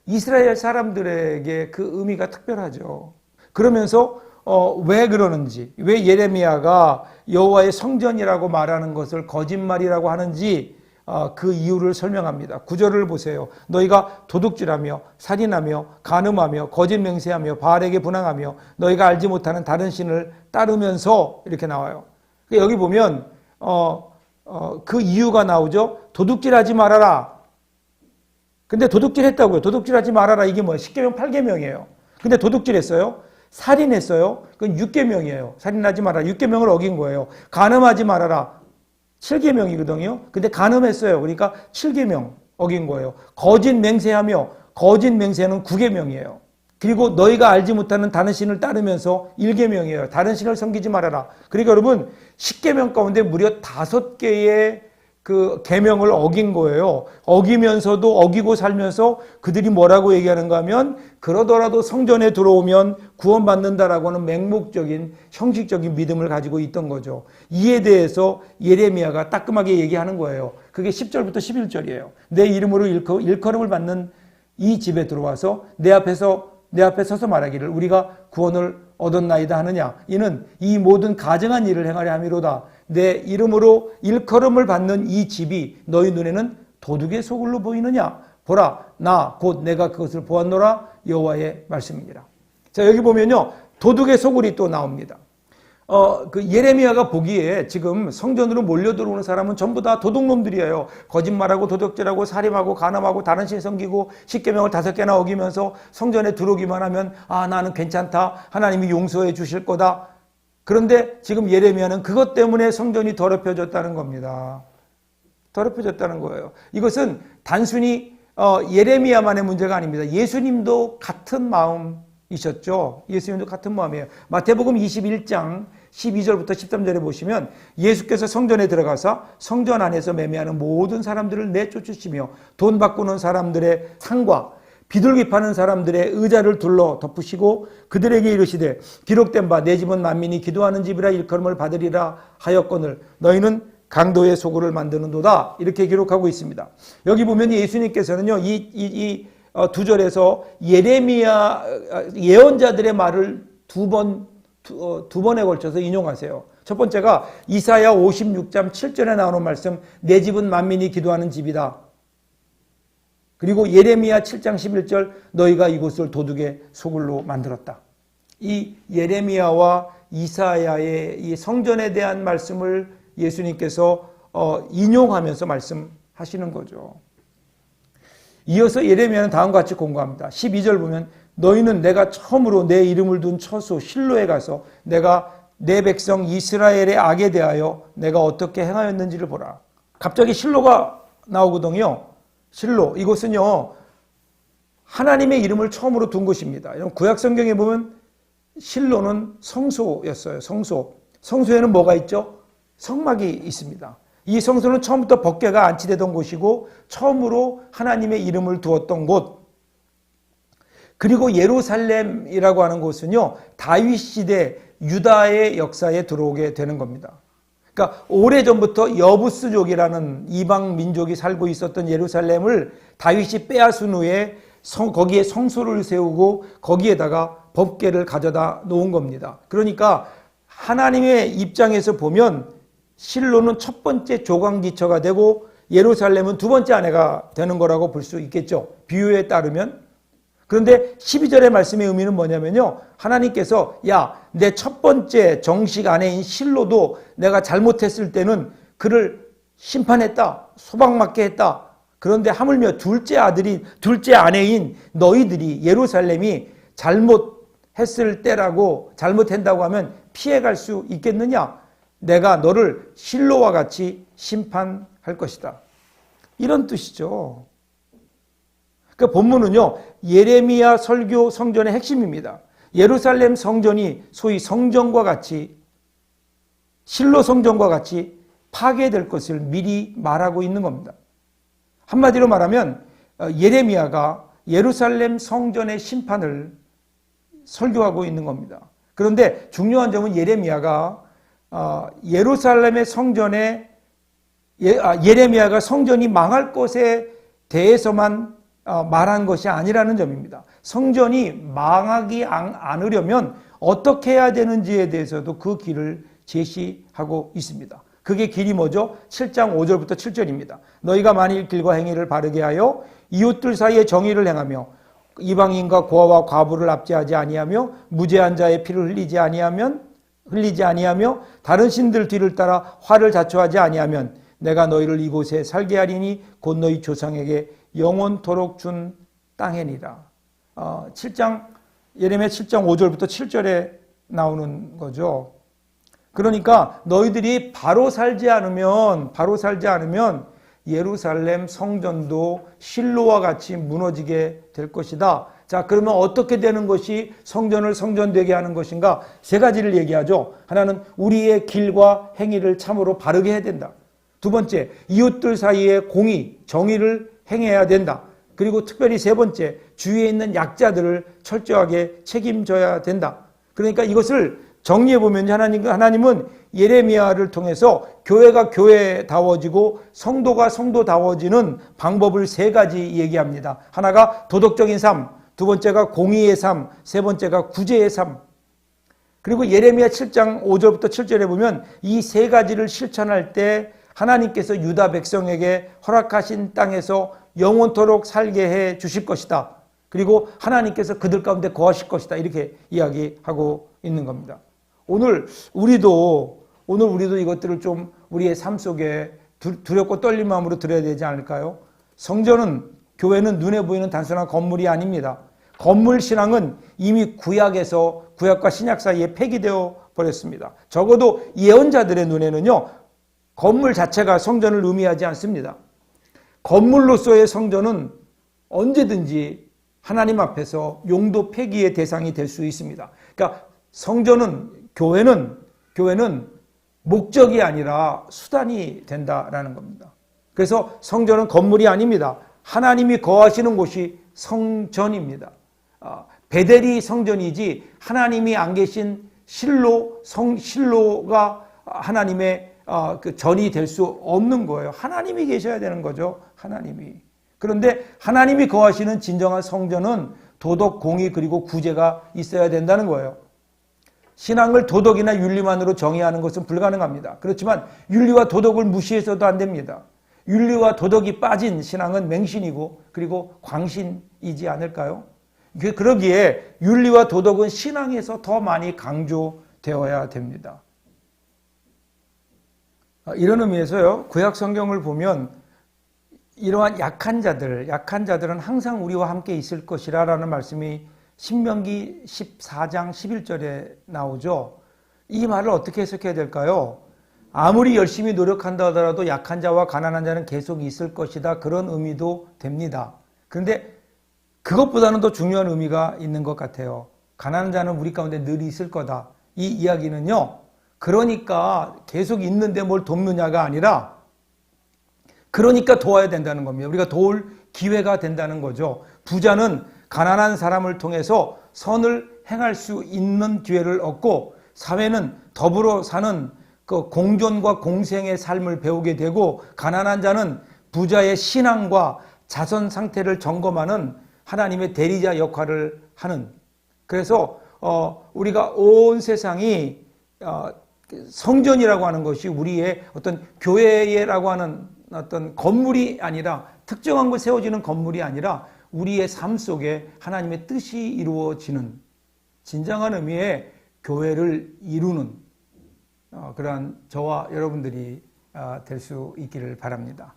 Speaker 2: 이스라엘 사람들에게 그 의미가 특별하죠. 그러면서 왜 그러는지, 왜 예레미야가 여호와의 성전이라고 말하는 것을 거짓말이라고 하는지 그 이유를 설명합니다. 9절을 보세요. 너희가 도둑질하며 살인하며 간음하며 거짓 맹세하며 바알에게 분향하며 너희가 알지 못하는 다른 신을 따르면서 이렇게 나와요. 여기 보면 그 이유가 나오죠. 도둑질하지 말아라. 근데 도둑질했다고요. 도둑질하지 말아라. 이게 뭐예요? 10계명 8계명이에요. 근데 도둑질했어요. 살인했어요. 그건 6계명이에요. 살인하지 말아라. 6계명을 어긴 거예요. 간음하지 말아라. 7계명이거든요. 근데 간음했어요. 그러니까 7계명 어긴 거예요. 거짓 맹세하며 거짓 맹세는 9계명이에요. 그리고 너희가 알지 못하는 다른 신을 따르면서 1계명이에요. 다른 신을 섬기지 말아라. 그러니까 여러분 10계명 가운데 무려 5개의 그 계명을 어긴 거예요. 어기면서도 어기고 살면서 그들이 뭐라고 얘기하는가 하면 그러더라도 성전에 들어오면 구원받는다라고 하는 맹목적인 형식적인 믿음을 가지고 있던 거죠. 이에 대해서 예레미야가 따끔하게 얘기하는 거예요. 그게 10절부터 11절이에요. 내 이름으로 일컬음을 받는 이 집에 들어와서 내 앞에 서서 말하기를 우리가 구원을 얻었나이다 하느냐. 이는 이 모든 가증한 일을 행하려 함이로다. 내 이름으로 일컬음을 받는 이 집이 너희 눈에는 도둑의 소굴로 보이느냐. 보라, 나 곧 내가 그것을 보았노라. 여호와의 말씀이니라. 자, 여기 보면요, 도둑의 소굴이 또 나옵니다. 그 예레미야가 보기에 지금 성전으로 몰려 들어오는 사람은 전부 다 도둑놈들이에요. 거짓말하고 도둑질하고 살인하고 간음하고 다른 신 섬기고 10계명을 5개나 어기면서 성전에 들어오기만 하면 나는 괜찮다. 하나님이 용서해 주실 거다. 그런데 지금 예레미야는 그것 때문에 성전이 더럽혀졌다는 겁니다. 더럽혀졌다는 거예요. 이것은 단순히 예레미야만의 문제가 아닙니다. 예수님도 같은 마음이셨죠. 예수님도 같은 마음이에요. 마태복음 21장 12절부터 13절에 보시면 예수께서 성전에 들어가서 성전 안에서 매매하는 모든 사람들을 내쫓으시며 돈 바꾸는 사람들의 상과 비둘기 파는 사람들의 의자를 둘러 덮으시고 그들에게 이르시되 기록된 바 내 집은 만민이 기도하는 집이라 일컬음을 받으리라 하였거늘 너희는 강도의 소굴을 만드는도다. 이렇게 기록하고 있습니다. 여기 보면 예수님께서는요 이 두 절에서 예레미야 예언자들의 말을 두 번에 걸쳐서 인용하세요. 첫 번째가 이사야 56장 7절에 나오는 말씀 내 집은 만민이 기도하는 집이다. 그리고 예레미야 7장 11절 너희가 이곳을 도둑의 소굴로 만들었다. 이 예레미야와 이사야의 이 성전에 대한 말씀을 예수님께서 인용하면서 말씀하시는 거죠. 이어서 예레미야는 다음과 같이 공고합니다. 12절 보면 너희는 내가 처음으로 내 이름을 둔 처소 실로에 가서 내가 내 백성 이스라엘의 악에 대하여 내가 어떻게 행하였는지를 보라. 갑자기 실로가 나오거든요. 실로 이곳은요 하나님의 이름을 처음으로 둔 곳입니다. 구약 성경에 보면 실로는 성소였어요. 성소에는 뭐가 있죠? 성막이 있습니다. 이 성소는 처음부터 법궤가 안치되던 곳이고 처음으로 하나님의 이름을 두었던 곳. 그리고 예루살렘이라고 하는 곳은요 다윗 시대 유다의 역사에 들어오게 되는 겁니다. 그러니까 오래전부터 여부스족이라는 이방 민족이 살고 있었던 예루살렘을 다윗이 빼앗은 후에 거기에 성소를 세우고 거기에다가 법궤를 가져다 놓은 겁니다. 그러니까 하나님의 입장에서 보면 실로는 첫 번째 조강지처가 되고 예루살렘은 두 번째 아내가 되는 거라고 볼 수 있겠죠. 비유에 따르면. 그런데 12절의 말씀의 의미는 뭐냐면요. 하나님께서 내 첫 번째 정식 아내인 실로도 내가 잘못했을 때는 그를 심판했다. 소방맞게 했다. 그런데 하물며 둘째 아내인 너희들이 예루살렘이 잘못했을 때라고 잘못한다고 하면 피해갈 수 있겠느냐? 내가 너를 실로와 같이 심판할 것이다. 이런 뜻이죠. 그 본문은요 예레미야 설교 성전의 핵심입니다. 예루살렘 성전이 소위 성전과 같이 실로 성전과 같이 파괴될 것을 미리 말하고 있는 겁니다. 한마디로 말하면 예레미야가 예루살렘 성전의 심판을 설교하고 있는 겁니다. 그런데 중요한 점은 예레미야가 예루살렘의 성전에 예레미야가 성전이 망할 것에 대해서만 말한 것이 아니라는 점입니다. 성전이 망하지 않으려면 어떻게 해야 되는지에 대해서도 그 길을 제시하고 있습니다. 그게 길이 뭐죠? 7장 5절부터 7절입니다. 너희가 만일 길과 행위를 바르게 하여 이웃들 사이에 정의를 행하며 이방인과 고아와 과부를 압제하지 아니하며 무죄한 자의 피를 흘리지 아니하며 다른 신들 뒤를 따라 화를 자초하지 아니하면 내가 너희를 이곳에 살게 하리니 곧 너희 조상에게 영원토록 준 땅이니라. 예레미야 7장 5절부터 7절에 나오는 거죠. 그러니까 너희들이 바로 살지 않으면 예루살렘 성전도 실로와 같이 무너지게 될 것이다. 자, 그러면 어떻게 되는 것이 성전을 성전되게 하는 것인가? 세 가지를 얘기하죠. 하나는 우리의 길과 행위를 참으로 바르게 해야 된다. 두 번째, 이웃들 사이에 공의, 정의를 행해야 된다. 그리고 특별히 세 번째, 주위에 있는 약자들을 철저하게 책임져야 된다. 그러니까 이것을 정리해보면 하나님은 예레미야를 통해서 교회가 교회다워지고 성도가 성도다워지는 방법을 세 가지 얘기합니다. 하나가 도덕적인 삶, 두 번째가 공의의 삶, 세 번째가 구제의 삶. 그리고 예레미야 7장 5절부터 7절에 보면 이 세 가지를 실천할 때 하나님께서 유다 백성에게 허락하신 땅에서 영원토록 살게 해 주실 것이다. 그리고 하나님께서 그들 가운데 거하실 것이다. 이렇게 이야기하고 있는 겁니다. 오늘 우리도 이것들을 좀 우리의 삶 속에 두렵고 떨린 마음으로 들어야 되지 않을까요? 성전은, 교회는 눈에 보이는 단순한 건물이 아닙니다. 건물 신앙은 이미 구약과 신약 사이에 폐기되어 버렸습니다. 적어도 예언자들의 눈에는요, 건물 자체가 성전을 의미하지 않습니다. 건물로서의 성전은 언제든지 하나님 앞에서 용도 폐기의 대상이 될 수 있습니다. 그러니까 교회는 목적이 아니라 수단이 된다라는 겁니다. 그래서 성전은 건물이 아닙니다. 하나님이 거하시는 곳이 성전입니다. 베델이 성전이지 하나님이 안 계신 실로가 하나님의 그 전이 될 수 없는 거예요. 하나님이 계셔야 되는 거죠. 하나님이. 그런데 하나님이 거하시는 진정한 성전은 도덕, 공의 그리고 구제가 있어야 된다는 거예요. 신앙을 도덕이나 윤리만으로 정의하는 것은 불가능합니다. 그렇지만 윤리와 도덕을 무시해서도 안 됩니다. 윤리와 도덕이 빠진 신앙은 맹신이고 그리고 광신이지 않을까요? 그러기에 윤리와 도덕은 신앙에서 더 많이 강조되어야 됩니다. 이런 의미에서요, 구약 성경을 보면 이러한 약한 자들은 항상 우리와 함께 있을 것이라는 말씀이 신명기 14장 11절에 나오죠. 이 말을 어떻게 해석해야 될까요? 아무리 열심히 노력한다 하더라도 약한 자와 가난한 자는 계속 있을 것이다. 그런 의미도 됩니다. 그런데 그것보다는 더 중요한 의미가 있는 것 같아요. 가난한 자는 우리 가운데 늘 있을 거다. 이 이야기는요, 그러니까 계속 있는데 뭘 돕느냐가 아니라 그러니까 도와야 된다는 겁니다. 우리가 도울 기회가 된다는 거죠. 부자는 가난한 사람을 통해서 선을 행할 수 있는 기회를 얻고 사회는 더불어 사는 그 공존과 공생의 삶을 배우게 되고 가난한 자는 부자의 신앙과 자선 상태를 점검하는 하나님의 대리자 역할을 하는, 그래서 우리가 온 세상이 성전이라고 하는 것이 우리의 어떤 교회라고 하는 어떤 건물이 아니라, 특정한 곳에 세워지는 건물이 아니라 우리의 삶 속에 하나님의 뜻이 이루어지는 진정한 의미의 교회를 이루는 그러한 저와 여러분들이 될 수 있기를 바랍니다.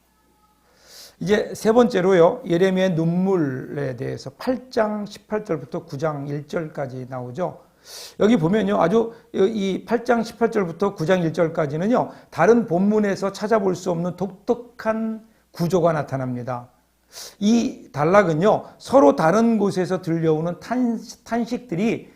Speaker 2: 이제 세 번째로요, 예레미야의 눈물에 대해서 8장 18절부터 9장 1절까지 나오죠. 여기 보면요, 아주 이 8장 18절부터 9장 1절까지는요, 다른 본문에서 찾아볼 수 없는 독특한 구조가 나타납니다. 이 단락은요, 서로 다른 곳에서 들려오는 탄식들이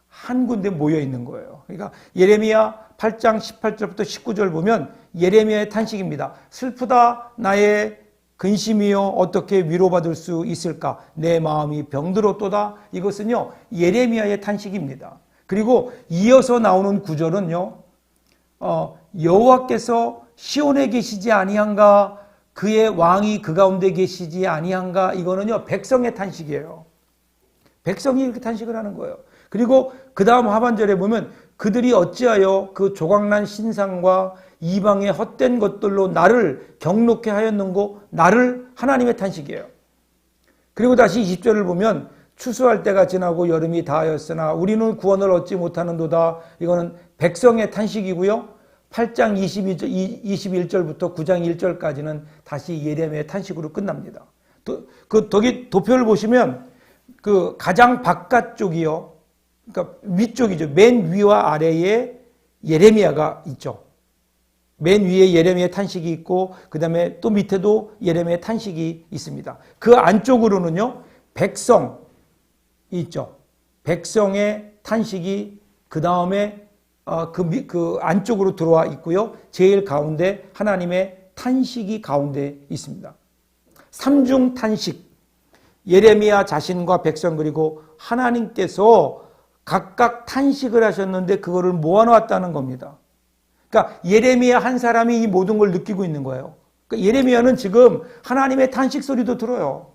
Speaker 2: 한 군데 모여 있는 거예요. 그러니까 예레미야 8장 18절부터 19절 보면 예레미야의 탄식입니다. 슬프다 나의 근심이여 어떻게 위로받을 수 있을까? 내 마음이 병들었도다. 이것은요 예레미야의 탄식입니다. 그리고 이어서 나오는 구절은요 여호와께서 시온에 계시지 아니한가? 그의 왕이 그 가운데 계시지 아니한가? 이거는요 백성의 탄식이에요. 백성이 이렇게 탄식을 하는 거예요. 그리고 그 다음 하반절에 보면 그들이 어찌하여 그 조각난 신상과 이방의 헛된 것들로 나를 경록케 하였는고? 나를 하나님의 탄식이에요. 그리고 다시 20절을 보면 추수할 때가 지나고 여름이 다하였으나 우리는 구원을 얻지 못하는도다. 이거는 백성의 탄식이고요. 8장 21절부터 9장 1절까지는 다시 예레미야의 탄식으로 끝납니다. 거기 도표를 보시면 그 가장 바깥쪽이요. 그러니까 위쪽이죠. 맨 위와 아래에 예레미야가 있죠. 맨 위에 예레미야의 탄식이 있고 그 다음에 또 밑에도 예레미야의 탄식이 있습니다. 그 안쪽으로는요. 백성이 있죠. 백성의 탄식이 그 다음에 그 안쪽으로 들어와 있고요. 제일 가운데 하나님의 탄식이 가운데 있습니다. 삼중 탄식. 예레미야 자신과 백성 그리고 하나님께서 각각 탄식을 하셨는데 그거를 모아놓았다는 겁니다. 그러니까 예레미야 한 사람이 이 모든 걸 느끼고 있는 거예요. 그러니까 예레미야는 지금 하나님의 탄식 소리도 들어요.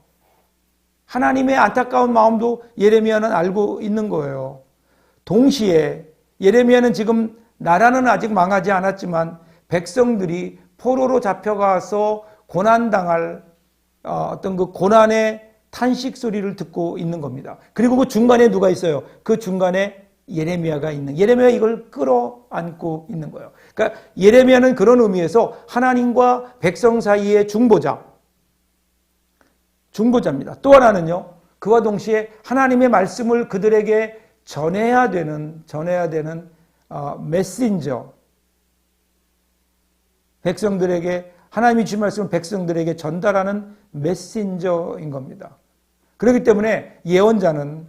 Speaker 2: 하나님의 안타까운 마음도 예레미야는 알고 있는 거예요. 동시에 예레미야는 지금 나라는 아직 망하지 않았지만 백성들이 포로로 잡혀가서 고난당할 어떤 그 고난의 탄식 소리를 듣고 있는 겁니다. 그리고 그 중간에 누가 있어요? 그 중간에 예레미야가 있는, 예레미야 이걸 끌어안고 있는 거예요. 그러니까 예레미야는 그런 의미에서 하나님과 백성 사이의 중보자입니다. 또 하나는요, 그와 동시에 하나님의 말씀을 그들에게 전해야 되는 메신저, 백성들에게 하나님이 주신 말씀을 백성들에게 전달하는 메신저인 겁니다. 그렇기 때문에 예언자는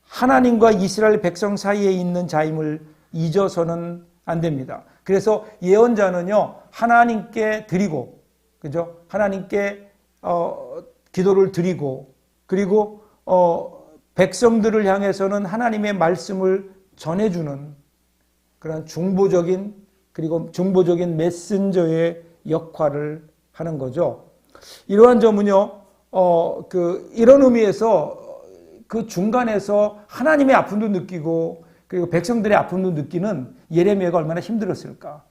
Speaker 2: 하나님과 이스라엘 백성 사이에 있는 자임을 잊어서는 안 됩니다. 그래서 예언자는요, 하나님께 드리고, 그죠? 하나님께 기도를 드리고, 그리고 백성들을 향해서는 하나님의 말씀을 전해주는 그런 중보적인 메신저의 역할을 하는 거죠. 이러한 점은요, 이런 의미에서 그 중간에서 하나님의 아픔도 느끼고 그리고 백성들의 아픔도 느끼는 예레미야가 얼마나 힘들었을까.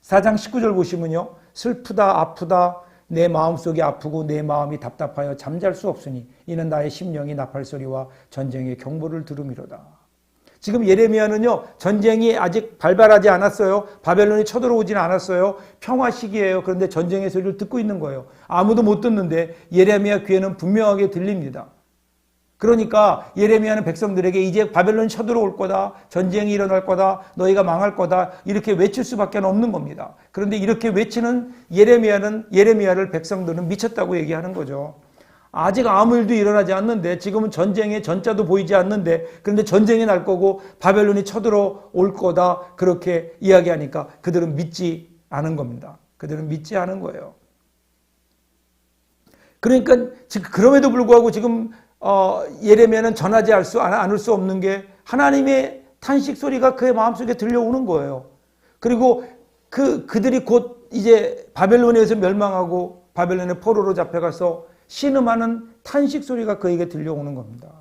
Speaker 2: 4장 19절 보시면요. 슬프다 아프다 내 마음속이 아프고 내 마음이 답답하여 잠잘 수 없으니 이는 나의 심령이 나팔소리와 전쟁의 경보를 들음이로다. 지금 예레미야는요. 전쟁이 아직 발발하지 않았어요. 바벨론이 쳐들어오지는 않았어요. 평화 시기예요. 그런데 전쟁의 소리를 듣고 있는 거예요. 아무도 못 듣는데 예레미야 귀에는 분명하게 들립니다. 그러니까 예레미야는 백성들에게 이제 바벨론이 쳐들어올 거다. 전쟁이 일어날 거다. 너희가 망할 거다. 이렇게 외칠 수밖에 없는 겁니다. 그런데 이렇게 외치는 예레미야를 백성들은 미쳤다고 얘기하는 거죠. 아직 아무 일도 일어나지 않는데 지금은 전쟁의 전자도 보이지 않는데 그런데 전쟁이 날 거고 바벨론이 쳐들어올 거다. 그렇게 이야기하니까 그들은 믿지 않은 겁니다. 그들은 믿지 않은 거예요. 그러니까 지금 그럼에도 불구하고 지금 예레미야는 전하지 않을 수 없는 게 하나님의 탄식 소리가 그의 마음속에 들려오는 거예요. 그리고 그들이 곧 이제 바벨론에서 멸망하고 바벨론의 포로로 잡혀가서 신음하는 탄식 소리가 그에게 들려오는 겁니다.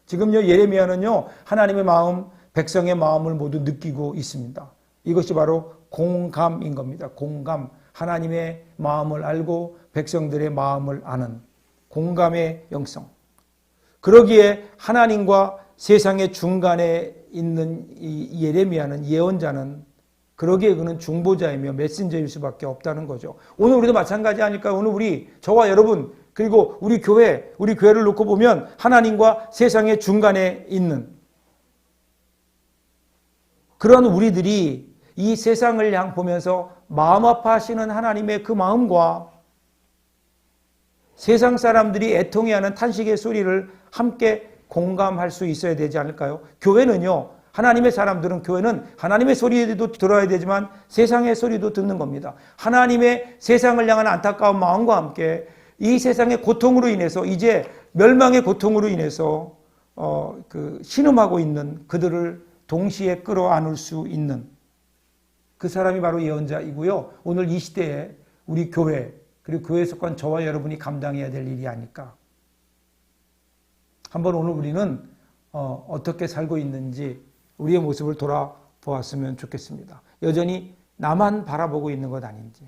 Speaker 2: 지금요 예레미야는요 하나님의 마음, 백성의 마음을 모두 느끼고 있습니다. 이것이 바로 공감인 겁니다. 공감, 하나님의 마음을 알고 백성들의 마음을 아는 공감의 영성. 그러기에 하나님과 세상의 중간에 있는 이 예레미야는, 예언자는 그러기에 그는 중보자이며 메신저일 수밖에 없다는 거죠. 오늘 우리도 마찬가지 아닐까요? 오늘 저와 여러분, 그리고 우리 교회를 놓고 보면 하나님과 세상의 중간에 있는 그런 우리들이 이 세상을 향 보면서 마음 아파하시는 하나님의 그 마음과 세상 사람들이 애통해하는 탄식의 소리를 함께 공감할 수 있어야 되지 않을까요? 교회는요, 하나님의 사람들은 교회는 하나님의 소리도 들어야 되지만 세상의 소리도 듣는 겁니다. 하나님의 세상을 향한 안타까운 마음과 함께 이 세상의 고통으로 인해서 이제 멸망의 고통으로 인해서 신음하고 있는 그들을 동시에 끌어안을 수 있는 그 사람이 바로 예언자이고요. 오늘 이 시대에 우리 교회 그리고 교회에 속한 저와 여러분이 감당해야 될 일이 아닐까. 한번 오늘 우리는 어떻게 살고 있는지 우리의 모습을 돌아보았으면 좋겠습니다. 여전히 나만 바라보고 있는 것 아닌지.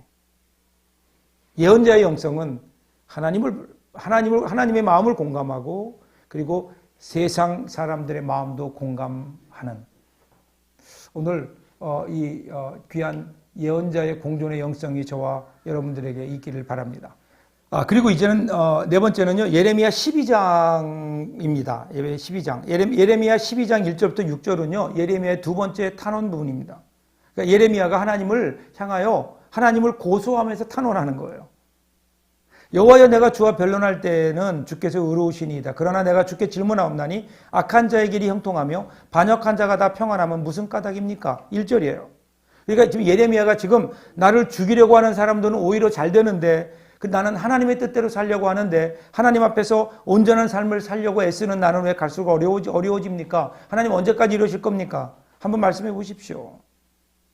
Speaker 2: 예언자의 영성은 하나님의 마음을 공감하고 그리고 세상 사람들의 마음도 공감하는 오늘 이 귀한 예언자의 공존의 영성이 저와 여러분들에게 있기를 바랍니다. 그리고 이제는 네 번째는요. 예레미야 12장입니다. 예레미야 12장. 예레미야 12장 1절부터 6절은요. 예레미야의 두 번째 탄원 부분입니다. 그러니까 예레미야가 하나님을 향하여 하나님을 고소하면서 탄원하는 거예요. 여호와여 내가 주와 변론할 때는 주께서 의로우시니이다. 그러나 내가 주께 질문하옵나니 악한 자의 길이 형통하며 반역한 자가 다 평안하면 무슨 까닭입니까? 1절이에요. 그러니까 지금 예레미야가 지금 나를 죽이려고 하는 사람들은 오히려 잘 되는데 나는 하나님의 뜻대로 살려고 하는데 하나님 앞에서 온전한 삶을 살려고 애쓰는 나는 왜 갈수록 어려워집니까? 하나님 언제까지 이러실 겁니까? 한번 말씀해 보십시오.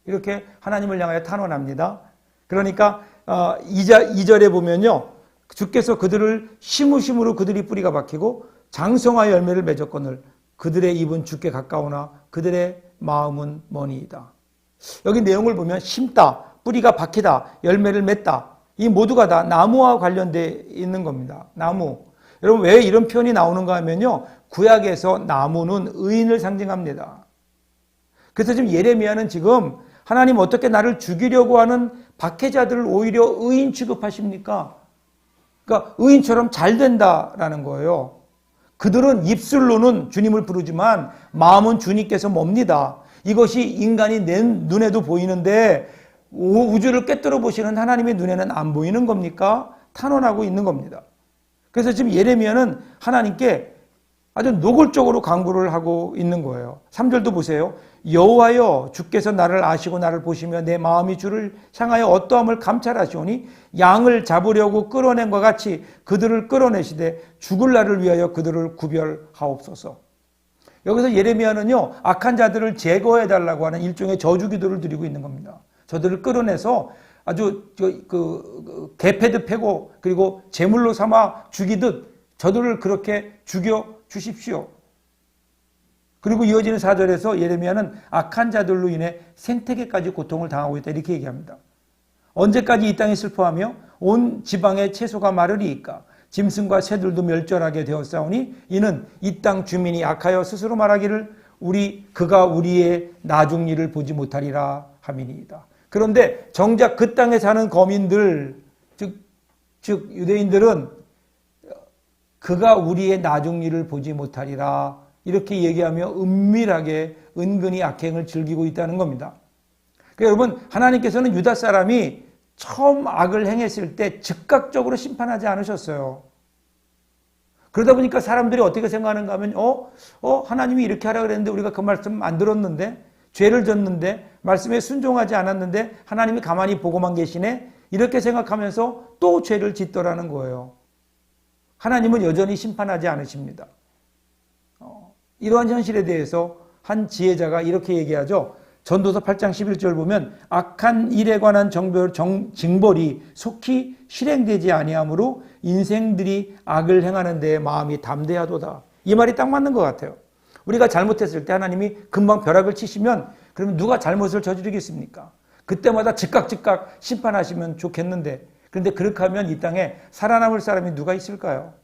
Speaker 2: 이렇게 하나님을 향하여 탄원합니다. 그러니까 2절에 보면요. 주께서 그들을 심으심으로 그들이 뿌리가 박히고 장성하여 열매를 맺었거늘 그들의 입은 주께 가까우나 그들의 마음은 머니이다. 여기 내용을 보면 심다, 뿌리가 박히다, 열매를 맺다. 이 모두가 다 나무와 관련되어 있는 겁니다. 나무. 여러분 왜 이런 표현이 나오는가 하면요. 구약에서 나무는 의인을 상징합니다. 그래서 지금 예레미야는 지금 하나님 어떻게 나를 죽이려고 하는 박해자들을 오히려 의인 취급하십니까? 그러니까 의인처럼 잘 된다라는 거예요. 그들은 입술로는 주님을 부르지만 마음은 주님께서 멉니다. 이것이 인간이 내 눈에도 보이는데 우주를 꿰뚫어 보시는 하나님의 눈에는 안 보이는 겁니까? 탄원하고 있는 겁니다. 그래서 지금 예레미야는 하나님께 아주 노골적으로 강구를 하고 있는 거예요. 3절도 보세요. 여호와여 주께서 나를 아시고 나를 보시며 내 마음이 주를 향하여 어떠함을 감찰하시오니 양을 잡으려고 끌어낸 것 같이 그들을 끌어내시되 죽을 날을 위하여 그들을 구별하옵소서. 여기서 예레미야는요. 악한 자들을 제거해달라고 하는 일종의 저주기도를 드리고 있는 겁니다. 저들을 끌어내서 아주 개패듯 패고 그리고 제물로 삼아 죽이듯 저들을 그렇게 죽여 주십시오. 그리고 이어지는 4절에서 예레미야는 악한 자들로 인해 생태계까지 고통을 당하고 있다 이렇게 얘기합니다. 언제까지 이 땅에 슬퍼하며 온 지방의 채소가 마르리이까 짐승과 새들도 멸절하게 되었사오니 이는 이 땅 주민이 악하여 스스로 말하기를 그가 우리의 나중 일을 보지 못하리라 함이니이다. 그런데 정작 그 땅에 사는 거민들 즉 유대인들은 그가 우리의 나중 일을 보지 못하리라 이렇게 얘기하며 은밀하게 은근히 악행을 즐기고 있다는 겁니다. 그러니까 여러분 하나님께서는 유다 사람이 처음 악을 행했을 때 즉각적으로 심판하지 않으셨어요. 그러다 보니까 사람들이 어떻게 생각하는가 하면 하나님이 이렇게 하라 그랬는데 우리가 그 말씀 안 들었는데 죄를 졌는데 말씀에 순종하지 않았는데 하나님이 가만히 보고만 계시네 이렇게 생각하면서 또 죄를 짓더라는 거예요. 하나님은 여전히 심판하지 않으십니다. 이러한 현실에 대해서 한 지혜자가 이렇게 얘기하죠. 전도서 8장 11절 보면 악한 일에 관한 징벌이 속히 실행되지 아니하므로 인생들이 악을 행하는 데에 마음이 담대하도다. 이 말이 딱 맞는 것 같아요. 우리가 잘못했을 때 하나님이 금방 벼락을 치시면 그러면 누가 잘못을 저지르겠습니까? 그때마다 즉각 심판하시면 좋겠는데 그런데 그렇게 하면 이 땅에 살아남을 사람이 누가 있을까요?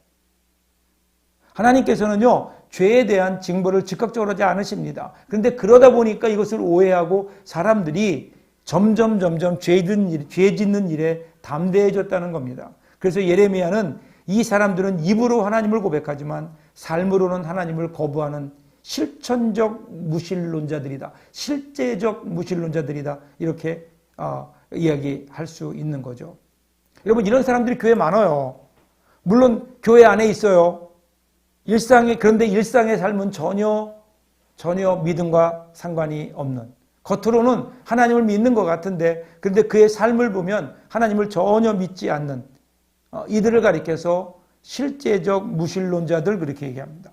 Speaker 2: 하나님께서는요, 죄에 대한 징벌을 즉각적으로 하지 않으십니다. 그런데 그러다 보니까 이것을 오해하고 사람들이 점점 죄 짓는 일에 담대해졌다는 겁니다. 그래서 예레미야는 이 사람들은 입으로 하나님을 고백하지만 삶으로는 하나님을 거부하는 실천적 무신론자들이다. 실제적 무신론자들이다. 이렇게 이야기할 수 있는 거죠. 여러분 이런 사람들이 교회에 많아요. 물론 교회 안에 있어요. 그런데 일상의 삶은 전혀 전혀 믿음과 상관이 없는, 겉으로는 하나님을 믿는 것 같은데 그런데 그의 삶을 보면 하나님을 전혀 믿지 않는 이들을 가리켜서 실제적 무신론자들 그렇게 얘기합니다.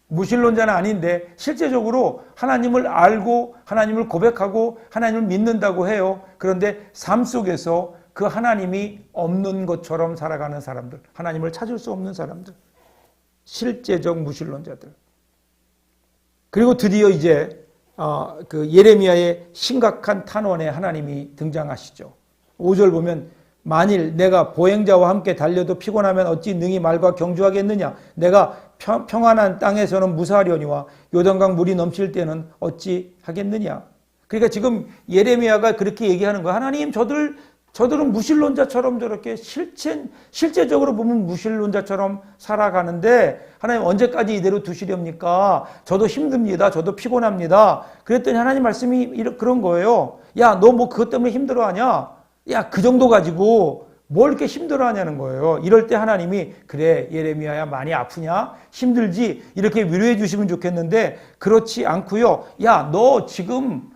Speaker 2: 무신론자는 아닌데 실제적으로 하나님을 알고 하나님을 고백하고 하나님을 믿는다고 해요. 그런데 삶 속에서 그 하나님이 없는 것처럼 살아가는 사람들, 하나님을 찾을 수 없는 사람들, 실제적 무신론자들. 그리고 드디어 이제 그 예레미야의 심각한 탄원에 하나님이 등장하시죠. 5절 보면 만일 내가 보행자와 함께 달려도 피곤하면 어찌 능히 말과 경주하겠느냐. 내가 평안한 땅에서는 무사하려니와 요단강 물이 넘칠 때는 어찌 하겠느냐. 그러니까 지금 예레미야가 그렇게 얘기하는 거야. 하나님 저들은 무신론자처럼 저렇게 실제적으로 보면 무신론자처럼 살아가는데 하나님 언제까지 이대로 두시렵니까? 저도 힘듭니다. 저도 피곤합니다. 그랬더니 하나님 말씀이 그런 거예요. 야, 너 뭐 그것 때문에 힘들어하냐? 야, 그 정도 가지고 뭘 이렇게 힘들어하냐는 거예요. 이럴 때 하나님이 그래 예레미야야 많이 아프냐? 힘들지? 이렇게 위로해 주시면 좋겠는데 그렇지 않고요. 야, 너 지금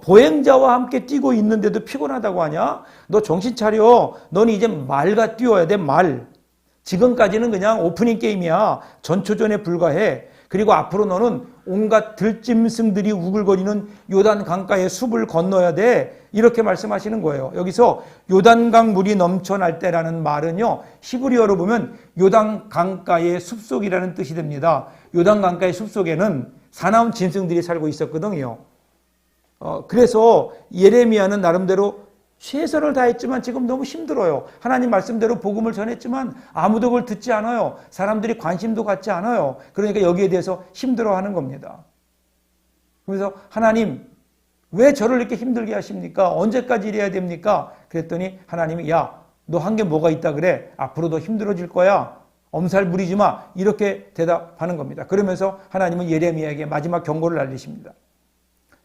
Speaker 2: 보행자와 함께 뛰고 있는데도 피곤하다고 하냐? 너 정신 차려. 너는 이제 말과 뛰어야 돼, 말. 지금까지는 그냥 오프닝 게임이야. 전초전에 불과해. 그리고 앞으로 너는 온갖 들짐승들이 우글거리는 요단 강가의 숲을 건너야 돼. 이렇게 말씀하시는 거예요. 여기서 요단강 물이 넘쳐날 때라는 말은요, 히브리어로 보면 요단 강가의 숲속이라는 뜻이 됩니다. 요단 강가의 숲속에는 사나운 짐승들이 살고 있었거든요. 그래서 예레미야는 나름대로 최선을 다했지만 지금 너무 힘들어요. 하나님 말씀대로 복음을 전했지만 아무도 그걸 듣지 않아요. 사람들이 관심도 갖지 않아요. 그러니까 여기에 대해서 힘들어하는 겁니다. 그래서 하나님 왜 저를 이렇게 힘들게 하십니까? 언제까지 이래야 됩니까? 그랬더니 하나님이 야, 너 한 게 뭐가 있다 그래? 앞으로 더 힘들어질 거야. 엄살 부리지 마. 이렇게 대답하는 겁니다. 그러면서 하나님은 예레미야에게 마지막 경고를 알리십니다.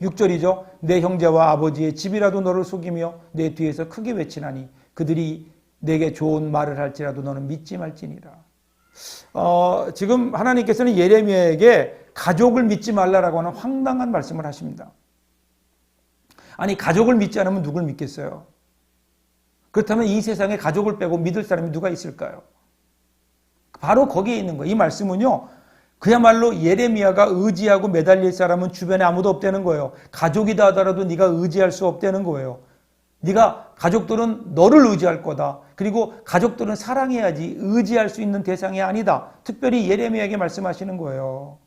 Speaker 2: 6절이죠. 내 형제와 아버지의 집이라도 너를 속이며 내 뒤에서 크게 외치나니 그들이 내게 좋은 말을 할지라도 너는 믿지 말지니라. 지금 하나님께서는 예레미야에게 가족을 믿지 말라라고 하는 황당한 말씀을 하십니다. 아니 가족을 믿지 않으면 누굴 믿겠어요? 그렇다면 이 세상에 가족을 빼고 믿을 사람이 누가 있을까요? 바로 거기에 있는 거예요. 이 말씀은요. 그야말로 예레미야가 의지하고 매달릴 사람은 주변에 아무도 없다는 거예요. 가족이다 하더라도 네가 의지할 수 없다는 거예요. 네가 가족들은 너를 의지할 거다. 그리고 가족들은 사랑해야지 의지할 수 있는 대상이 아니다. 특별히 예레미야에게 말씀하시는 거예요.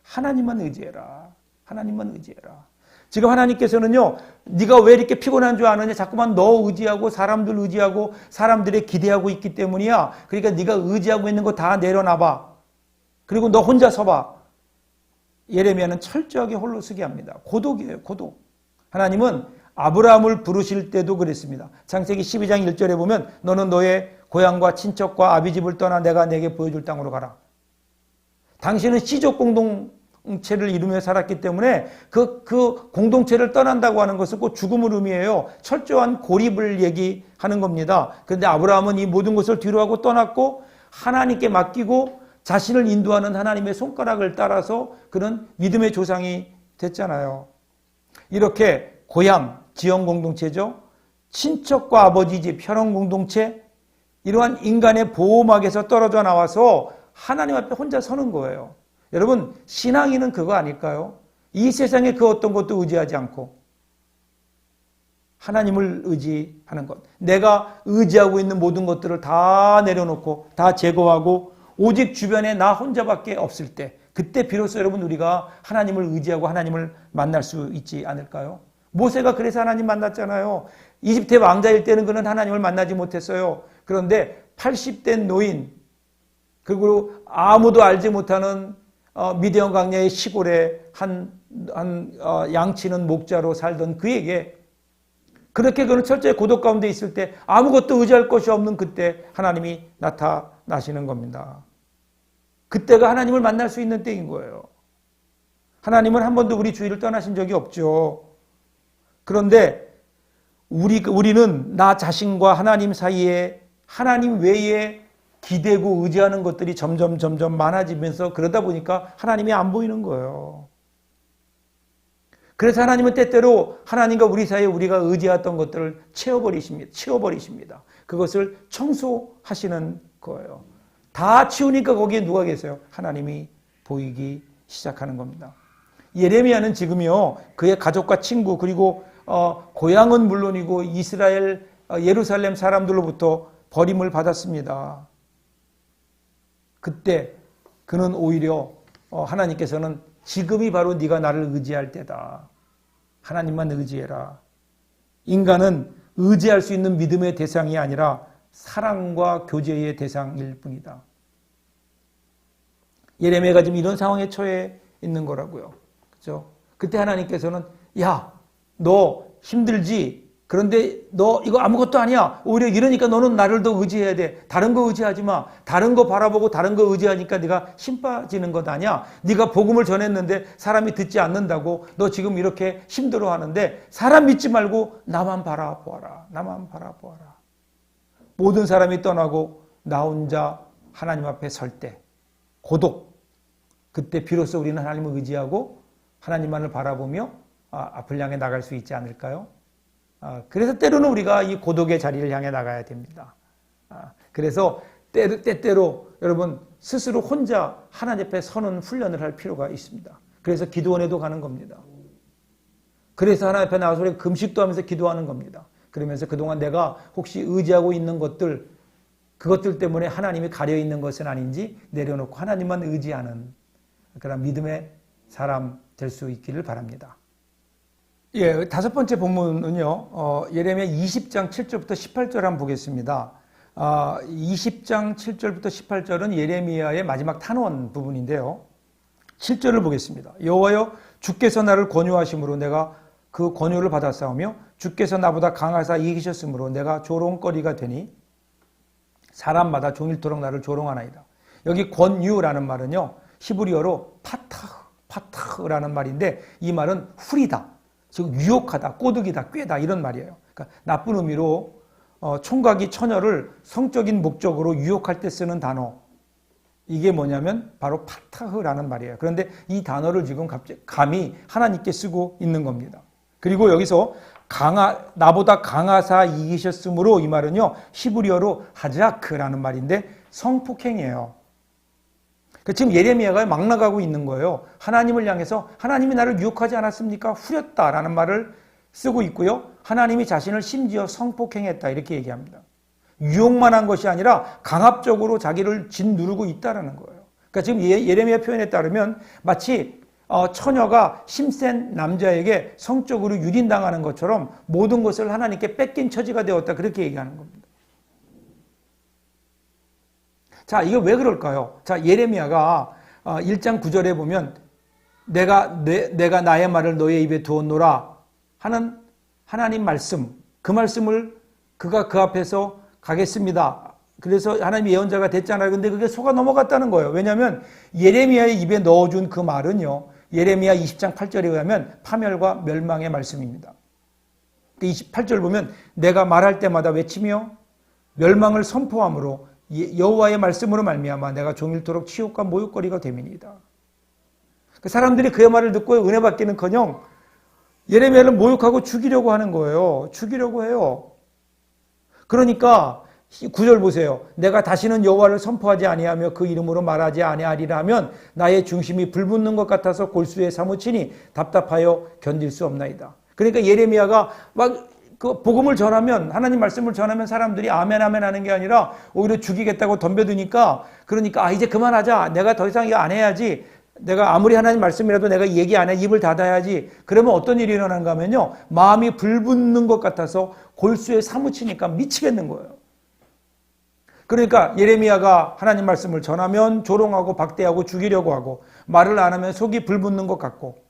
Speaker 2: 하나님만 의지해라. 하나님만 의지해라. 지금 하나님께서는요. 네가 왜 이렇게 피곤한 줄 아느냐. 자꾸만 너 의지하고 사람들 의지하고 사람들에 기대하고 있기 때문이야. 그러니까 네가 의지하고 있는 거 다 내려놔봐. 그리고 너 혼자 서봐. 예레미야는 철저하게 홀로 서게 합니다. 고독이에요. 고독. 하나님은 아브라함을 부르실 때도 그랬습니다. 창세기 12장 1절에 보면 너는 너의 고향과 친척과 아비집을 떠나 내가 내게 보여줄 땅으로 가라. 당신은 시족 공동체를 이루며 살았기 때문에 그 공동체를 떠난다고 하는 것은 꼭 죽음을 의미해요. 철저한 고립을 얘기하는 겁니다. 그런데 아브라함은 이 모든 것을 뒤로하고 떠났고 하나님께 맡기고 자신을 인도하는 하나님의 손가락을 따라서 그런 믿음의 조상이 됐잖아요. 이렇게 고향, 지형 공동체죠. 친척과 아버지 집, 혈연 공동체, 이러한 인간의 보호막에서 떨어져 나와서 하나님 앞에 혼자 서는 거예요. 여러분, 신앙인은 그거 아닐까요? 이 세상에 그 어떤 것도 의지하지 않고 하나님을 의지하는 것. 내가 의지하고 있는 모든 것들을 다 내려놓고 다 제거하고 오직 주변에 나 혼자밖에 없을 때, 그때 비로소 여러분 우리가 하나님을 의지하고 하나님을 만날 수 있지 않을까요? 모세가 그래서 하나님 만났잖아요. 이집트의 왕자일 때는 그는 하나님을 만나지 못했어요. 그런데 80대 노인, 그리고 아무도 알지 못하는 미디안 광야의 시골에 한 양치는 목자로 살던 그에게 그렇게 그는 철저히 고독 가운데 있을 때 아무것도 의지할 것이 없는 그때 하나님이 나타나시는 겁니다. 그때가 하나님을 만날 수 있는 때인 거예요. 하나님은 한 번도 우리 주위를 떠나신 적이 없죠. 그런데 우리는 나 자신과 하나님 사이에 하나님 외에 기대고 의지하는 것들이 점점 많아지면서 그러다 보니까 하나님이 안 보이는 거예요. 그래서 하나님은 때때로 하나님과 우리 사이에 우리가 의지했던 것들을 치워버리십니다. 그것을 청소하시는 거예요. 다 치우니까 거기에 누가 계세요? 하나님이 보이기 시작하는 겁니다. 예레미야는 지금요, 그의 가족과 친구, 그리고 고향은 물론이고 이스라엘, 예루살렘 사람들로부터 버림을 받았습니다. 그때 그는 오히려 하나님께서는 지금이 바로 네가 나를 의지할 때다. 하나님만 의지해라. 인간은 의지할 수 있는 믿음의 대상이 아니라 사랑과 교제의 대상일 뿐이다. 예레미야가 지금 이런 상황에 처해 있는 거라고요. 그렇죠? 그때 하나님께서는 야, 너 힘들지? 그런데 너 이거 아무것도 아니야. 오히려 이러니까 너는 나를 더 의지해야 돼. 다른 거 의지하지 마. 다른 거 바라보고 다른 거 의지하니까 네가 힘 빠지는 것 아니야. 네가 복음을 전했는데 사람이 듣지 않는다고 너 지금 이렇게 힘들어하는데 사람 믿지 말고 나만 바라보아라. 나만 바라보아라. 모든 사람이 떠나고 나 혼자 하나님 앞에 설 때 고독. 그때 비로소 우리는 하나님을 의지하고 하나님만을 바라보며 앞을 향해 나갈 수 있지 않을까요? 그래서 때로는 우리가 이 고독의 자리를 향해 나가야 됩니다. 그래서 때때로 여러분 스스로 혼자 하나님 앞에 서는 훈련을 할 필요가 있습니다. 그래서 기도원에도 가는 겁니다. 그래서 하나님 앞에 나와서 우리가 금식도 하면서 기도하는 겁니다. 그러면서 그동안 내가 혹시 의지하고 있는 것들, 그것들 때문에 하나님이 가려 있는 것은 아닌지 내려놓고 하나님만 의지하는 그런 믿음의 사람 될 수 있기를 바랍니다. 예, 다섯 번째 본문은요, 예레미야 20장 7절부터 18절 한번 보겠습니다. 20장 7절부터 18절은 예레미야의 마지막 탄원 부분인데요. 7절을 보겠습니다. 여호와여, 주께서 나를 권유하심으로 내가 그 권유를 받았사오며 주께서 나보다 강하사 이기셨으므로 내가 조롱거리가 되니 사람마다 종일토록 나를 조롱하나이다. 여기 권유라는 말은요, 히브리어로 파타흐라는 말인데 이 말은 후리다. 즉 유혹하다, 꼬드기다, 꾀다 이런 말이에요. 그러니까 나쁜 의미로 총각이 처녀를 성적인 목적으로 유혹할 때 쓰는 단어, 이게 뭐냐면 바로 파타흐라는 말이에요. 그런데 이 단어를 지금 감히 하나님께 쓰고 있는 겁니다. 그리고 여기서 나보다 강하사 이기셨으므로 이 말은요, 히브리어로 하자크라는 말인데 성폭행이에요. 지금 예레미야가 막 나가고 있는 거예요. 하나님을 향해서 하나님이 나를 유혹하지 않았습니까? 후렸다라는 말을 쓰고 있고요. 하나님이 자신을 심지어 성폭행했다 이렇게 얘기합니다. 유혹만 한 것이 아니라 강압적으로 자기를 짓누르고 있다라는 거예요. 그러니까 지금 예레미야 표현에 따르면 마치 처녀가 힘센 남자에게 성적으로 유린당하는 것처럼 모든 것을 하나님께 뺏긴 처지가 되었다 그렇게 얘기하는 겁니다. 자, 이게 왜 그럴까요? 자, 예레미야가 1장 9절에 보면 내가 나의 말을 너의 입에 두었노라 하는 하나님 말씀, 그 말씀을 그가 그 앞에서 가겠습니다. 그래서 하나님의 예언자가 됐잖아요. 근데 그게 속아 넘어갔다는 거예요. 왜냐하면 예레미야의 입에 넣어준 그 말은요, 예레미야 20장 8절에 의하면 파멸과 멸망의 말씀입니다. 28절 보면 내가 말할 때마다 외치며 멸망을 선포함으로 여호와의 말씀으로 말미암아 내가 종일토록 치욕과 모욕거리가 됨이니이다. 사람들이 그의 말을 듣고 은혜 받기는커녕 예레미야를 모욕하고 죽이려고 하는 거예요. 죽이려고 해요. 그러니까 9절 보세요. 내가 다시는 여호와를 선포하지 아니하며 그 이름으로 말하지 아니하리라 하면 나의 중심이 불붙는 것 같아서 골수에 사무치니 답답하여 견딜 수 없나이다. 그러니까 예레미야가 막 그 복음을 전하면, 하나님 말씀을 전하면 사람들이 아멘 아멘 하는 게 아니라 오히려 죽이겠다고 덤벼드니까, 그러니까 이제 그만하자. 내가 더 이상 이거 안 해야지. 내가 아무리 하나님 말씀이라도 내가 얘기 안 해. 입을 닫아야지. 그러면 어떤 일이 일어나는가 하면요, 마음이 불붙는 것 같아서 골수에 사무치니까 미치겠는 거예요. 그러니까 예레미야가 하나님 말씀을 전하면 조롱하고 박대하고 죽이려고 하고, 말을 안 하면 속이 불붙는 것 같고,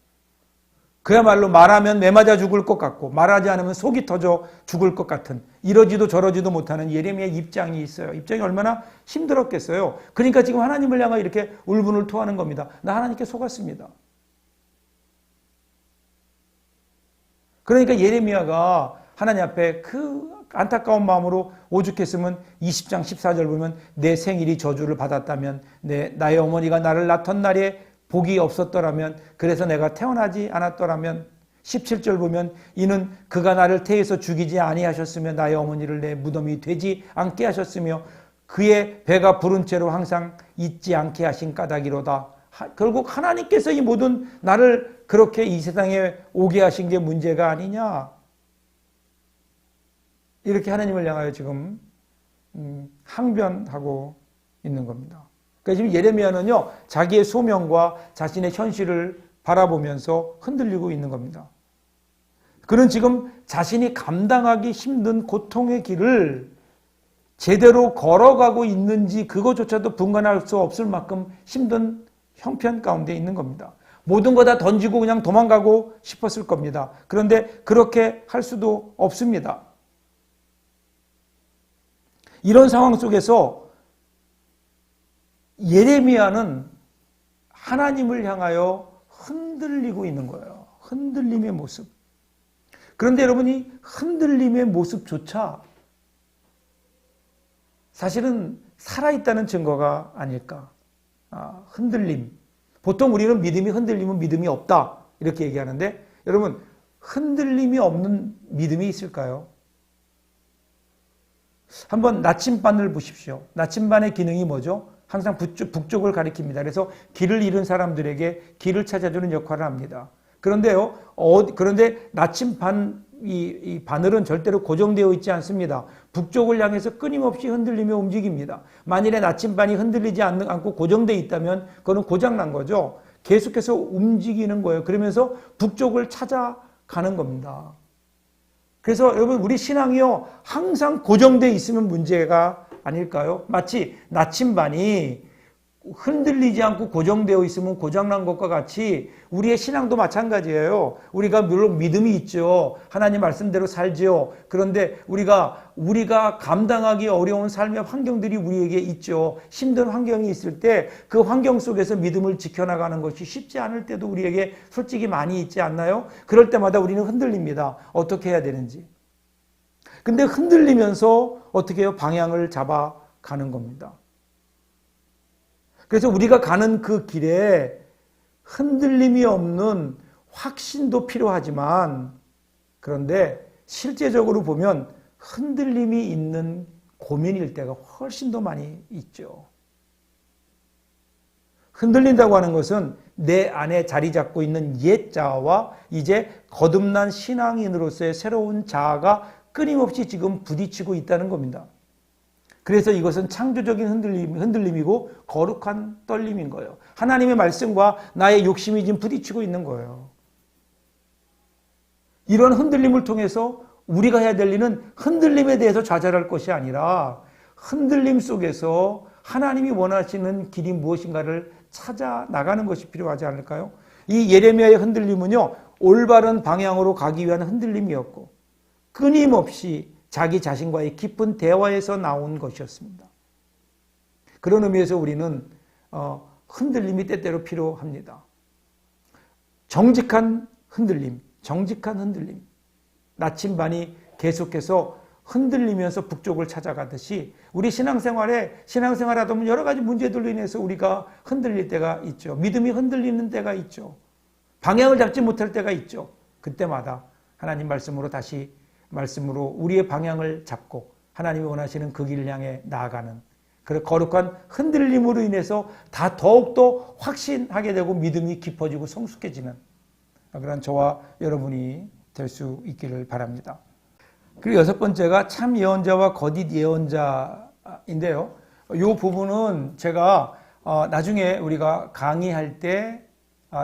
Speaker 2: 그야말로 말하면 매맞아 죽을 것 같고 말하지 않으면 속이 터져 죽을 것 같은, 이러지도 저러지도 못하는 예레미야의 입장이 있어요. 입장이 얼마나 힘들었겠어요. 그러니까 지금 하나님을 향해 이렇게 울분을 토하는 겁니다. 나 하나님께 속았습니다. 그러니까 예레미야가 하나님 앞에 그 안타까운 마음으로 오죽했으면 20장 14절 보면 내 생일이 저주를 받았다면 나의 어머니가 나를 낳던 날에 복이 없었더라면 그래서 내가 태어나지 않았더라면 17절 보면 이는 그가 나를 태에서 죽이지 아니하셨으며 나의 어머니를 내 무덤이 되지 않게 하셨으며 그의 배가 부른 채로 항상 잊지 않게 하신 까닭이로다. 결국 하나님께서 이 모든 나를 그렇게 이 세상에 오게 하신 게 문제가 아니냐. 이렇게 하나님을 향하여 지금 항변하고 있는 겁니다. 그러니까 지금 예레미야는요, 자기의 소명과 자신의 현실을 바라보면서 흔들리고 있는 겁니다. 그는 지금 자신이 감당하기 힘든 고통의 길을 제대로 걸어가고 있는지 그것조차도 분간할 수 없을 만큼 힘든 형편 가운데 있는 겁니다. 모든 거 다 던지고 그냥 도망가고 싶었을 겁니다. 그런데 그렇게 할 수도 없습니다. 이런 상황 속에서 예레미야는 하나님을 향하여 흔들리고 있는 거예요. 흔들림의 모습. 그런데 여러분이 흔들림의 모습조차 사실은 살아있다는 증거가 아닐까. 흔들림. 보통 우리는 믿음이 흔들리면 믿음이 없다 이렇게 얘기하는데 여러분 흔들림이 없는 믿음이 있을까요? 한번 나침반을 보십시오. 나침반의 기능이 뭐죠? 항상 북쪽을 가리킵니다. 그래서 길을 잃은 사람들에게 길을 찾아주는 역할을 합니다. 그런데요, 그런데 나침반 이 바늘은 절대로 고정되어 있지 않습니다. 북쪽을 향해서 끊임없이 흔들리며 움직입니다. 만일에 나침반이 흔들리지 않고 고정되어 있다면 그거는 고장난 거죠. 계속해서 움직이는 거예요. 그러면서 북쪽을 찾아가는 겁니다. 그래서 여러분 우리 신앙이요 항상 고정되어 있으면 문제가 아닐까요? 마치 나침반이 흔들리지 않고 고정되어 있으면 고장난 것과 같이 우리의 신앙도 마찬가지예요. 우리가 물론 믿음이 있죠. 하나님 말씀대로 살지요. 그런데 우리가 감당하기 어려운 삶의 환경들이 우리에게 있죠. 힘든 환경이 있을 때 그 환경 속에서 믿음을 지켜나가는 것이 쉽지 않을 때도 우리에게 솔직히 많이 있지 않나요? 그럴 때마다 우리는 흔들립니다. 어떻게 해야 되는지. 근데 흔들리면서 어떻게 해요? 방향을 잡아가는 겁니다. 그래서 우리가 가는 그 길에 흔들림이 없는 확신도 필요하지만 그런데 실제적으로 보면 흔들림이 있는 고민일 때가 훨씬 더 많이 있죠. 흔들린다고 하는 것은 내 안에 자리 잡고 있는 옛 자아와 이제 거듭난 신앙인으로서의 새로운 자아가 끊임없이 지금 부딪히고 있다는 겁니다. 그래서 이것은 창조적인 흔들림이고 거룩한 떨림인 거예요. 하나님의 말씀과 나의 욕심이 지금 부딪히고 있는 거예요. 이런 흔들림을 통해서 우리가 해야 될 일은 흔들림에 대해서 좌절할 것이 아니라 흔들림 속에서 하나님이 원하시는 길이 무엇인가를 찾아 나가는 것이 필요하지 않을까요? 이 예레미야의 흔들림은요, 올바른 방향으로 가기 위한 흔들림이었고 끊임없이 자기 자신과의 깊은 대화에서 나온 것이었습니다. 그런 의미에서 우리는 흔들림이 때때로 필요합니다. 정직한 흔들림. 나침반이 계속해서 흔들리면서 북쪽을 찾아가듯이 우리 신앙생활하다 보면 여러 가지 문제들로 인해서 우리가 흔들릴 때가 있죠. 믿음이 흔들리는 때가 있죠. 방향을 잡지 못할 때가 있죠. 그때마다 하나님 말씀으로 우리의 방향을 잡고 하나님이 원하시는 그 길을 향해 나아가는 그 거룩한 흔들림으로 인해서 더욱더 확신하게 되고 믿음이 깊어지고 성숙해지는 그런 저와 여러분이 될 수 있기를 바랍니다. 그리고 여섯 번째가 참 예언자와 거짓 예언자인데요. 이 부분은 제가 나중에 우리가 강의할 때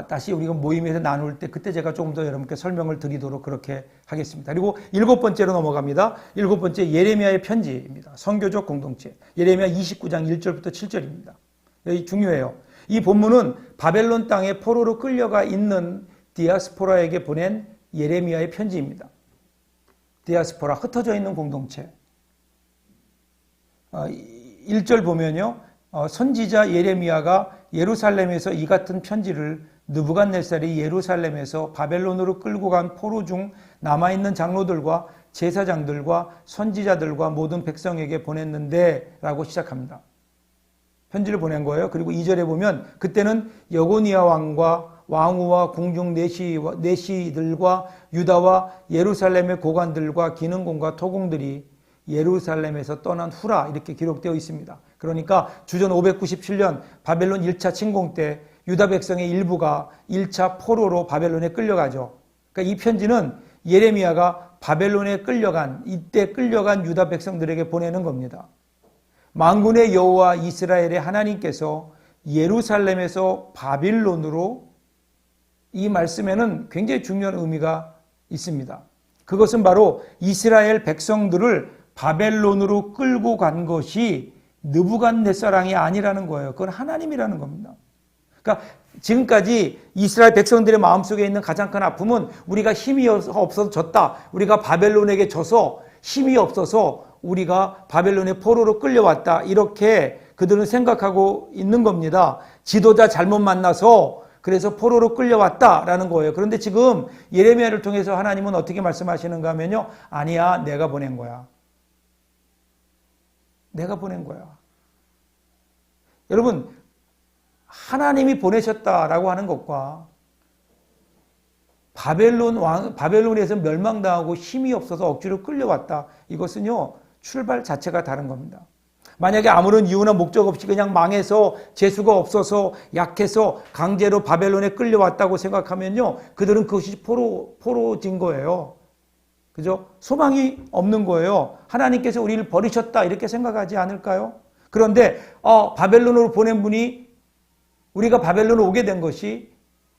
Speaker 2: 다시 우리가 모임에서 나눌 때 그때 제가 조금 더 여러분께 설명을 드리도록 그렇게 하겠습니다. 그리고 일곱 번째로 넘어갑니다. 일곱 번째 예레미야의 편지입니다. 선교적 공동체. 예레미야 29장 1절부터 7절입니다. 여기 중요해요. 이 본문은 바벨론 땅에 포로로 끌려가 있는 디아스포라에게 보낸 예레미야의 편지입니다. 디아스포라, 흩어져 있는 공동체. 1절 보면요. 선지자 예레미야가 예루살렘에서 이 같은 편지를 느부갓네살이 예루살렘에서 바벨론으로 끌고 간 포로 중 남아있는 장로들과 제사장들과 선지자들과 모든 백성에게 보냈는데 라고 시작합니다. 편지를 보낸 거예요. 그리고 2절에 보면 그때는 여고니아 왕과 왕후와 궁중 내시들과 유다와 예루살렘의 고관들과 기능공과 토공들이 예루살렘에서 떠난 후라 이렇게 기록되어 있습니다. 그러니까 주전 597년 바벨론 1차 침공 때 유다 백성의 일부가 1차 포로로 바벨론에 끌려가죠. 그러니까 이 편지는 예레미야가 바벨론에 끌려간 이때 끌려간 유다 백성들에게 보내는 겁니다. 만군의 여호와 이스라엘의 하나님께서 예루살렘에서 바빌론으로 이 말씀에는 굉장히 중요한 의미가 있습니다. 그것은 바로 이스라엘 백성들을 바벨론으로 끌고 간 것이 느부갓네살왕이 아니라는 거예요. 그건 하나님이라는 겁니다. 그러니까 지금까지 이스라엘 백성들의 마음속에 있는 가장 큰 아픔은 우리가 힘이 없어서 졌다. 우리가 바벨론에게 져서 힘이 없어서 우리가 바벨론의 포로로 끌려왔다. 이렇게 그들은 생각하고 있는 겁니다. 지도자 잘못 만나서 그래서 포로로 끌려왔다라는 거예요. 그런데 지금 예레미야를 통해서 하나님은 어떻게 말씀하시는가 하면요. 아니야, 내가 보낸 거야. 내가 보낸 거야. 여러분, 하나님이 보내셨다라고 하는 것과 바벨론에서 멸망당하고 힘이 없어서 억지로 끌려왔다. 이것은요, 출발 자체가 다른 겁니다. 만약에 아무런 이유나 목적 없이 그냥 망해서 재수가 없어서 약해서 강제로 바벨론에 끌려왔다고 생각하면요, 그들은 그것이 포로진 거예요. 그죠? 소망이 없는 거예요. 하나님께서 우리를 버리셨다 이렇게 생각하지 않을까요? 그런데 바벨론으로 보낸 분이 우리가 바벨론으로 오게 된 것이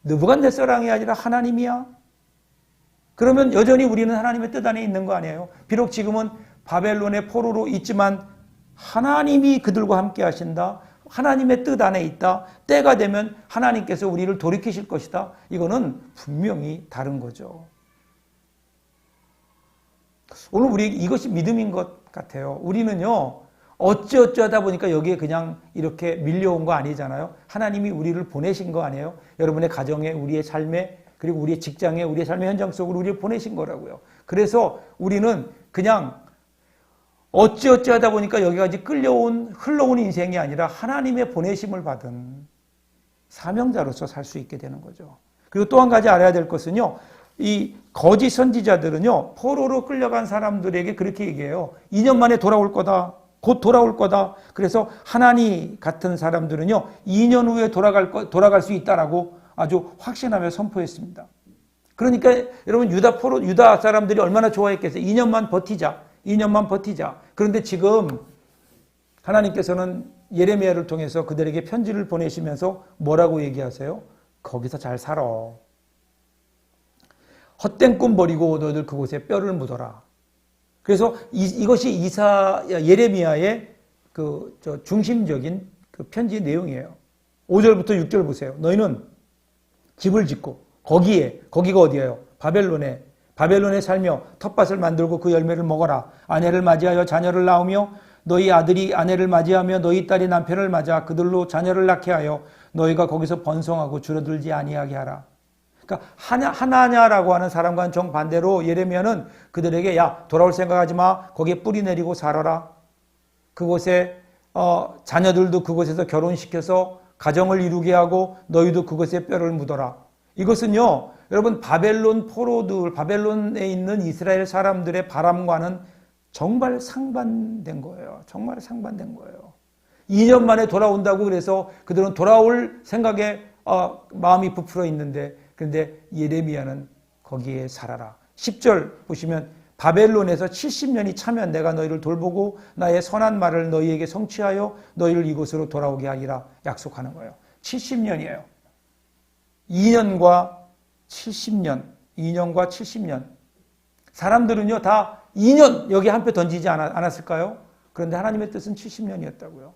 Speaker 2: 느부갓네살왕이 아니라 하나님이야. 그러면 여전히 우리는 하나님의 뜻 안에 있는 거 아니에요? 비록 지금은 바벨론의 포로로 있지만 하나님이 그들과 함께 하신다. 하나님의 뜻 안에 있다. 때가 되면 하나님께서 우리를 돌이키실 것이다. 이거는 분명히 다른 거죠. 오늘 우리 이것이 믿음인 것 같아요. 우리는요, 어찌하다 보니까 여기에 그냥 이렇게 밀려온 거 아니잖아요. 하나님이 우리를 보내신 거 아니에요. 여러분의 가정에, 우리의 삶에, 그리고 우리의 직장에, 우리의 삶의 현장 속으로 우리를 보내신 거라고요. 그래서 우리는 그냥 어찌하다 보니까 여기까지 흘러온 인생이 아니라 하나님의 보내심을 받은 사명자로서 살 수 있게 되는 거죠. 그리고 또 한 가지 알아야 될 것은요, 이 거짓 선지자들은요, 포로로 끌려간 사람들에게 그렇게 얘기해요. 2년 만에 돌아올 거다. 곧 돌아올 거다. 그래서 하나니 같은 사람들은요, 2년 후에 돌아갈 수 있다라고 아주 확신하며 선포했습니다. 그러니까 여러분, 유다 사람들이 얼마나 좋아했겠어요. 2년만 버티자. 2년만 버티자. 그런데 지금 하나님께서는 예레미야를 통해서 그들에게 편지를 보내시면서 뭐라고 얘기하세요? 거기서 잘 살아. 헛된 꿈 버리고 너희들 그곳에 뼈를 묻어라. 그래서 이것이 예레미야의 중심적인 그 편지 내용이에요. 5절부터 6절 보세요. 너희는 집을 짓고 거기가 어디예요? 바벨론에 살며 텃밭을 만들고 그 열매를 먹어라. 아내를 맞이하여 자녀를 낳으며 너희 아들이 아내를 맞이하며 너희 딸이 남편을 맞아 그들로 자녀를 낳게 하여 너희가 거기서 번성하고 줄어들지 아니하게 하라. 그러니까 하나냐라고 하는 사람과는 정반대로 예레미야는 그들에게 야, 돌아올 생각하지 마. 거기에 뿌리 내리고 살아라. 그곳에 자녀들도 그곳에서 결혼시켜서 가정을 이루게 하고 너희도 그곳에 뼈를 묻어라. 이것은요, 여러분, 바벨론에 있는 이스라엘 사람들의 바람과는 정말 상반된 거예요. 정말 상반된 거예요. 2년 만에 돌아온다고 그래서 그들은 돌아올 생각에 마음이 부풀어 있는데, 그런데 예레미야는 거기에 살아라. 10절 보시면 바벨론에서 70년이 차면 내가 너희를 돌보고 나의 선한 말을 너희에게 성취하여 너희를 이곳으로 돌아오게 하리라 약속하는 거예요. 70년이에요. 2년과 70년. 사람들은요, 다 2년 여기 한 표 던지지 않았을까요? 그런데 하나님의 뜻은 70년이었다고요.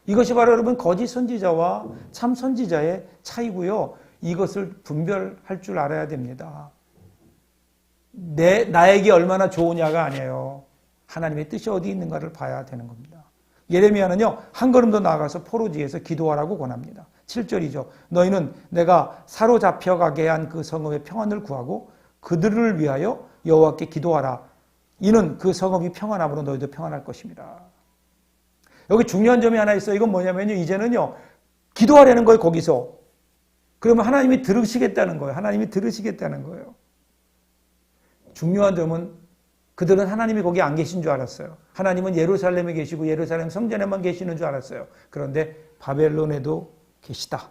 Speaker 2: 이것이 바로 여러분 거짓 선지자와 참 선지자의 차이고요. 이것을 분별할 줄 알아야 됩니다. 나에게 얼마나 좋으냐가 아니에요. 하나님의 뜻이 어디 있는가를 봐야 되는 겁니다. 예레미야는요, 한 걸음 더 나아가서 포로지에서 기도하라고 권합니다. 7절이죠. 너희는 내가 사로잡혀가게 한 그 성읍의 평안을 구하고 그들을 위하여 여호와께 기도하라. 이는 그 성읍이 평안함으로 너희도 평안할 것입니다. 여기 중요한 점이 하나 있어요. 이건 뭐냐면요. 이제는요. 기도하라는 거예요. 거기서. 그러면 하나님이 들으시겠다는 거예요. 하나님이 들으시겠다는 거예요. 중요한 점은 그들은 하나님이 거기 안 계신 줄 알았어요. 하나님은 예루살렘에 계시고 예루살렘 성전에만 계시는 줄 알았어요. 그런데 바벨론에도 계시다.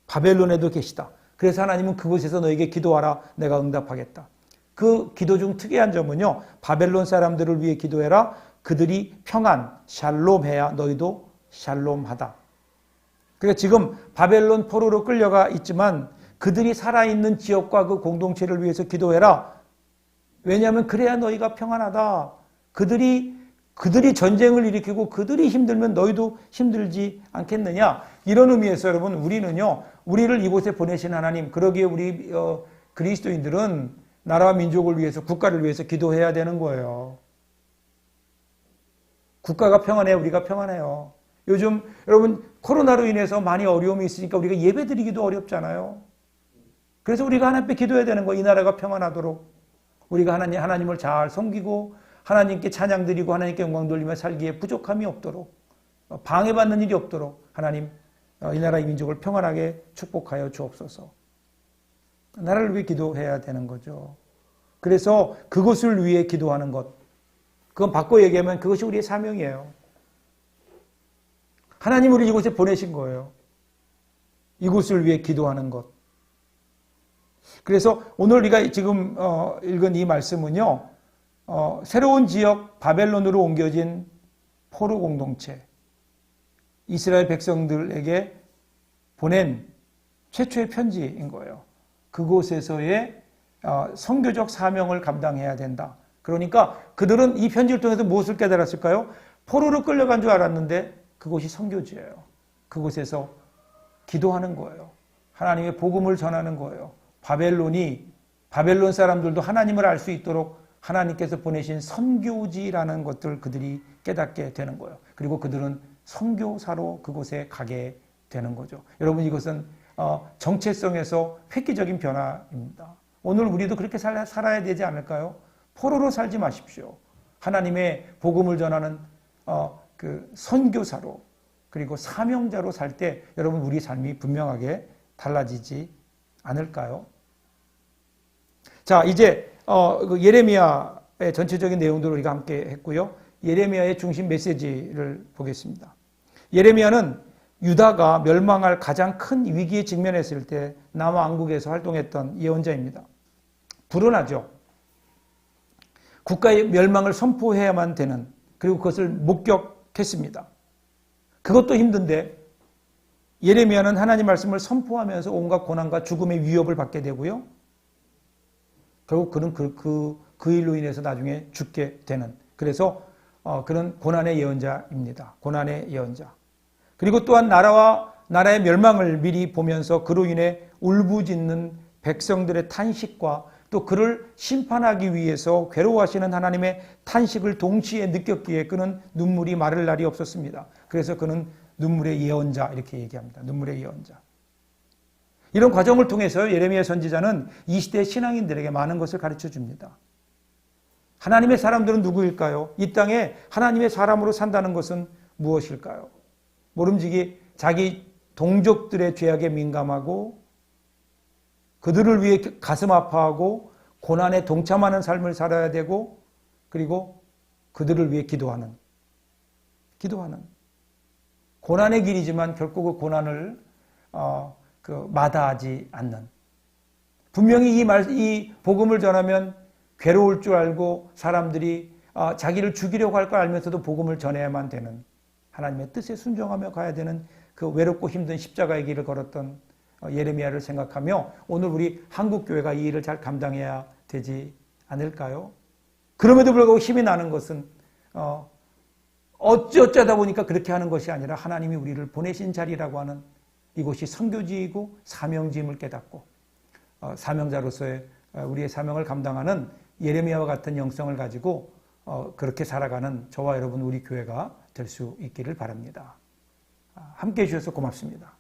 Speaker 2: 바벨론에도 계시다. 그래서 하나님은 그곳에서 너에게 기도하라. 내가 응답하겠다. 그 기도 중 특이한 점은요. 바벨론 사람들을 위해 기도해라. 그들이 평안, 샬롬해야 너희도 샬롬하다. 그러니까 지금 바벨론 포로로 끌려가 있지만 그들이 살아있는 지역과 그 공동체를 위해서 기도해라. 왜냐하면 그래야 너희가 평안하다. 그들이 전쟁을 일으키고 그들이 힘들면 너희도 힘들지 않겠느냐. 이런 의미에서 여러분 우리는요. 우리를 이곳에 보내신 하나님, 그러기에 우리 그리스도인들은 나라와 민족을 위해서 국가를 위해서 기도해야 되는 거예요. 국가가 평안해야 우리가 평안해요. 요즘 여러분 코로나로 인해서 많이 어려움이 있으니까 우리가 예배드리기도 어렵잖아요. 그래서 우리가 하나님 앞에 기도해야 되는 거예요. 이 나라가 평안하도록. 우리가 하나님을 잘 섬기고 하나님께 찬양 드리고 하나님께 영광 돌리며 살기에 부족함이 없도록, 방해받는 일이 없도록 하나님 이 나라 이 민족을 평안하게 축복하여 주옵소서. 나라를 위해 기도해야 되는 거죠. 그래서 그것을 위해 기도하는 것, 그건 바꿔 얘기하면 그것이 우리의 사명이에요. 하나님 우리 이곳에 보내신 거예요. 이곳을 위해 기도하는 것. 그래서 오늘 우리가 지금 읽은 이 말씀은요. 새로운 지역 바벨론으로 옮겨진 포로 공동체, 이스라엘 백성들에게 보낸 최초의 편지인 거예요. 그곳에서의 선교적 사명을 감당해야 된다. 그러니까 그들은 이 편지를 통해서 무엇을 깨달았을까요? 포로로 끌려간 줄 알았는데 그곳이 선교지예요. 그곳에서 기도하는 거예요. 하나님의 복음을 전하는 거예요. 바벨론 사람들도 하나님을 알 수 있도록 하나님께서 보내신 선교지라는 것들을 그들이 깨닫게 되는 거예요. 그리고 그들은 선교사로 그곳에 가게 되는 거죠. 여러분 이것은 정체성에서 획기적인 변화입니다. 오늘 우리도 그렇게 살아야 되지 않을까요? 포로로 살지 마십시오. 하나님의 복음을 전하는 그 선교사로 그리고 사명자로 살 때 여러분 우리 삶이 분명하게 달라지지 않을까요? 자, 이제 예레미야의 전체적인 내용들을 우리가 함께 했고요. 예레미야의 중심 메시지를 보겠습니다. 예레미야는 유다가 멸망할 가장 큰 위기에 직면했을 때 남왕국에서 활동했던 예언자입니다. 불운하죠. 국가의 멸망을 선포해야만 되는, 그리고 그것을 목격했습니다. 그것도 힘든데 예레미야는 하나님 말씀을 선포하면서 온갖 고난과 죽음의 위협을 받게 되고요. 결국 그는 그 일로 인해서 나중에 죽게 되는, 그래서 그는 고난의 예언자입니다. 고난의 예언자. 그리고 또한 나라의 멸망을 미리 보면서 그로 인해 울부짖는 백성들의 탄식과 또 그를 심판하기 위해서 괴로워하시는 하나님의 탄식을 동시에 느꼈기에 그는 눈물이 마를 날이 없었습니다. 그래서 그는 눈물의 예언자 이렇게 얘기합니다. 눈물의 예언자. 이런 과정을 통해서 예레미야 선지자는 이 시대 신앙인들에게 많은 것을 가르쳐 줍니다. 하나님의 사람들은 누구일까요? 이 땅에 하나님의 사람으로 산다는 것은 무엇일까요? 모름지기 자기 동족들의 죄악에 민감하고 그들을 위해 가슴 아파하고 고난에 동참하는 삶을 살아야 되고 그리고 그들을 위해 기도하는 고난의 길이지만 결국 그 고난을 마다하지 않는, 분명히 이 복음을 전하면 괴로울 줄 알고 사람들이 자기를 죽이려고 할 걸 알면서도 복음을 전해야만 되는, 하나님의 뜻에 순종하며 가야 되는 그 외롭고 힘든 십자가의 길을 걸었던 예레미야를 생각하며 오늘 우리 한국교회가 이 일을 잘 감당해야 되지 않을까요? 그럼에도 불구하고 힘이 나는 것은 어쩌다 보니까 그렇게 하는 것이 아니라 하나님이 우리를 보내신 자리라고 하는 이곳이 선교지이고 사명지임을 깨닫고 사명자로서의 우리의 사명을 감당하는 예레미야와 같은 영성을 가지고 그렇게 살아가는 저와 여러분 우리 교회가 될 수 있기를 바랍니다. 함께해 주셔서 고맙습니다.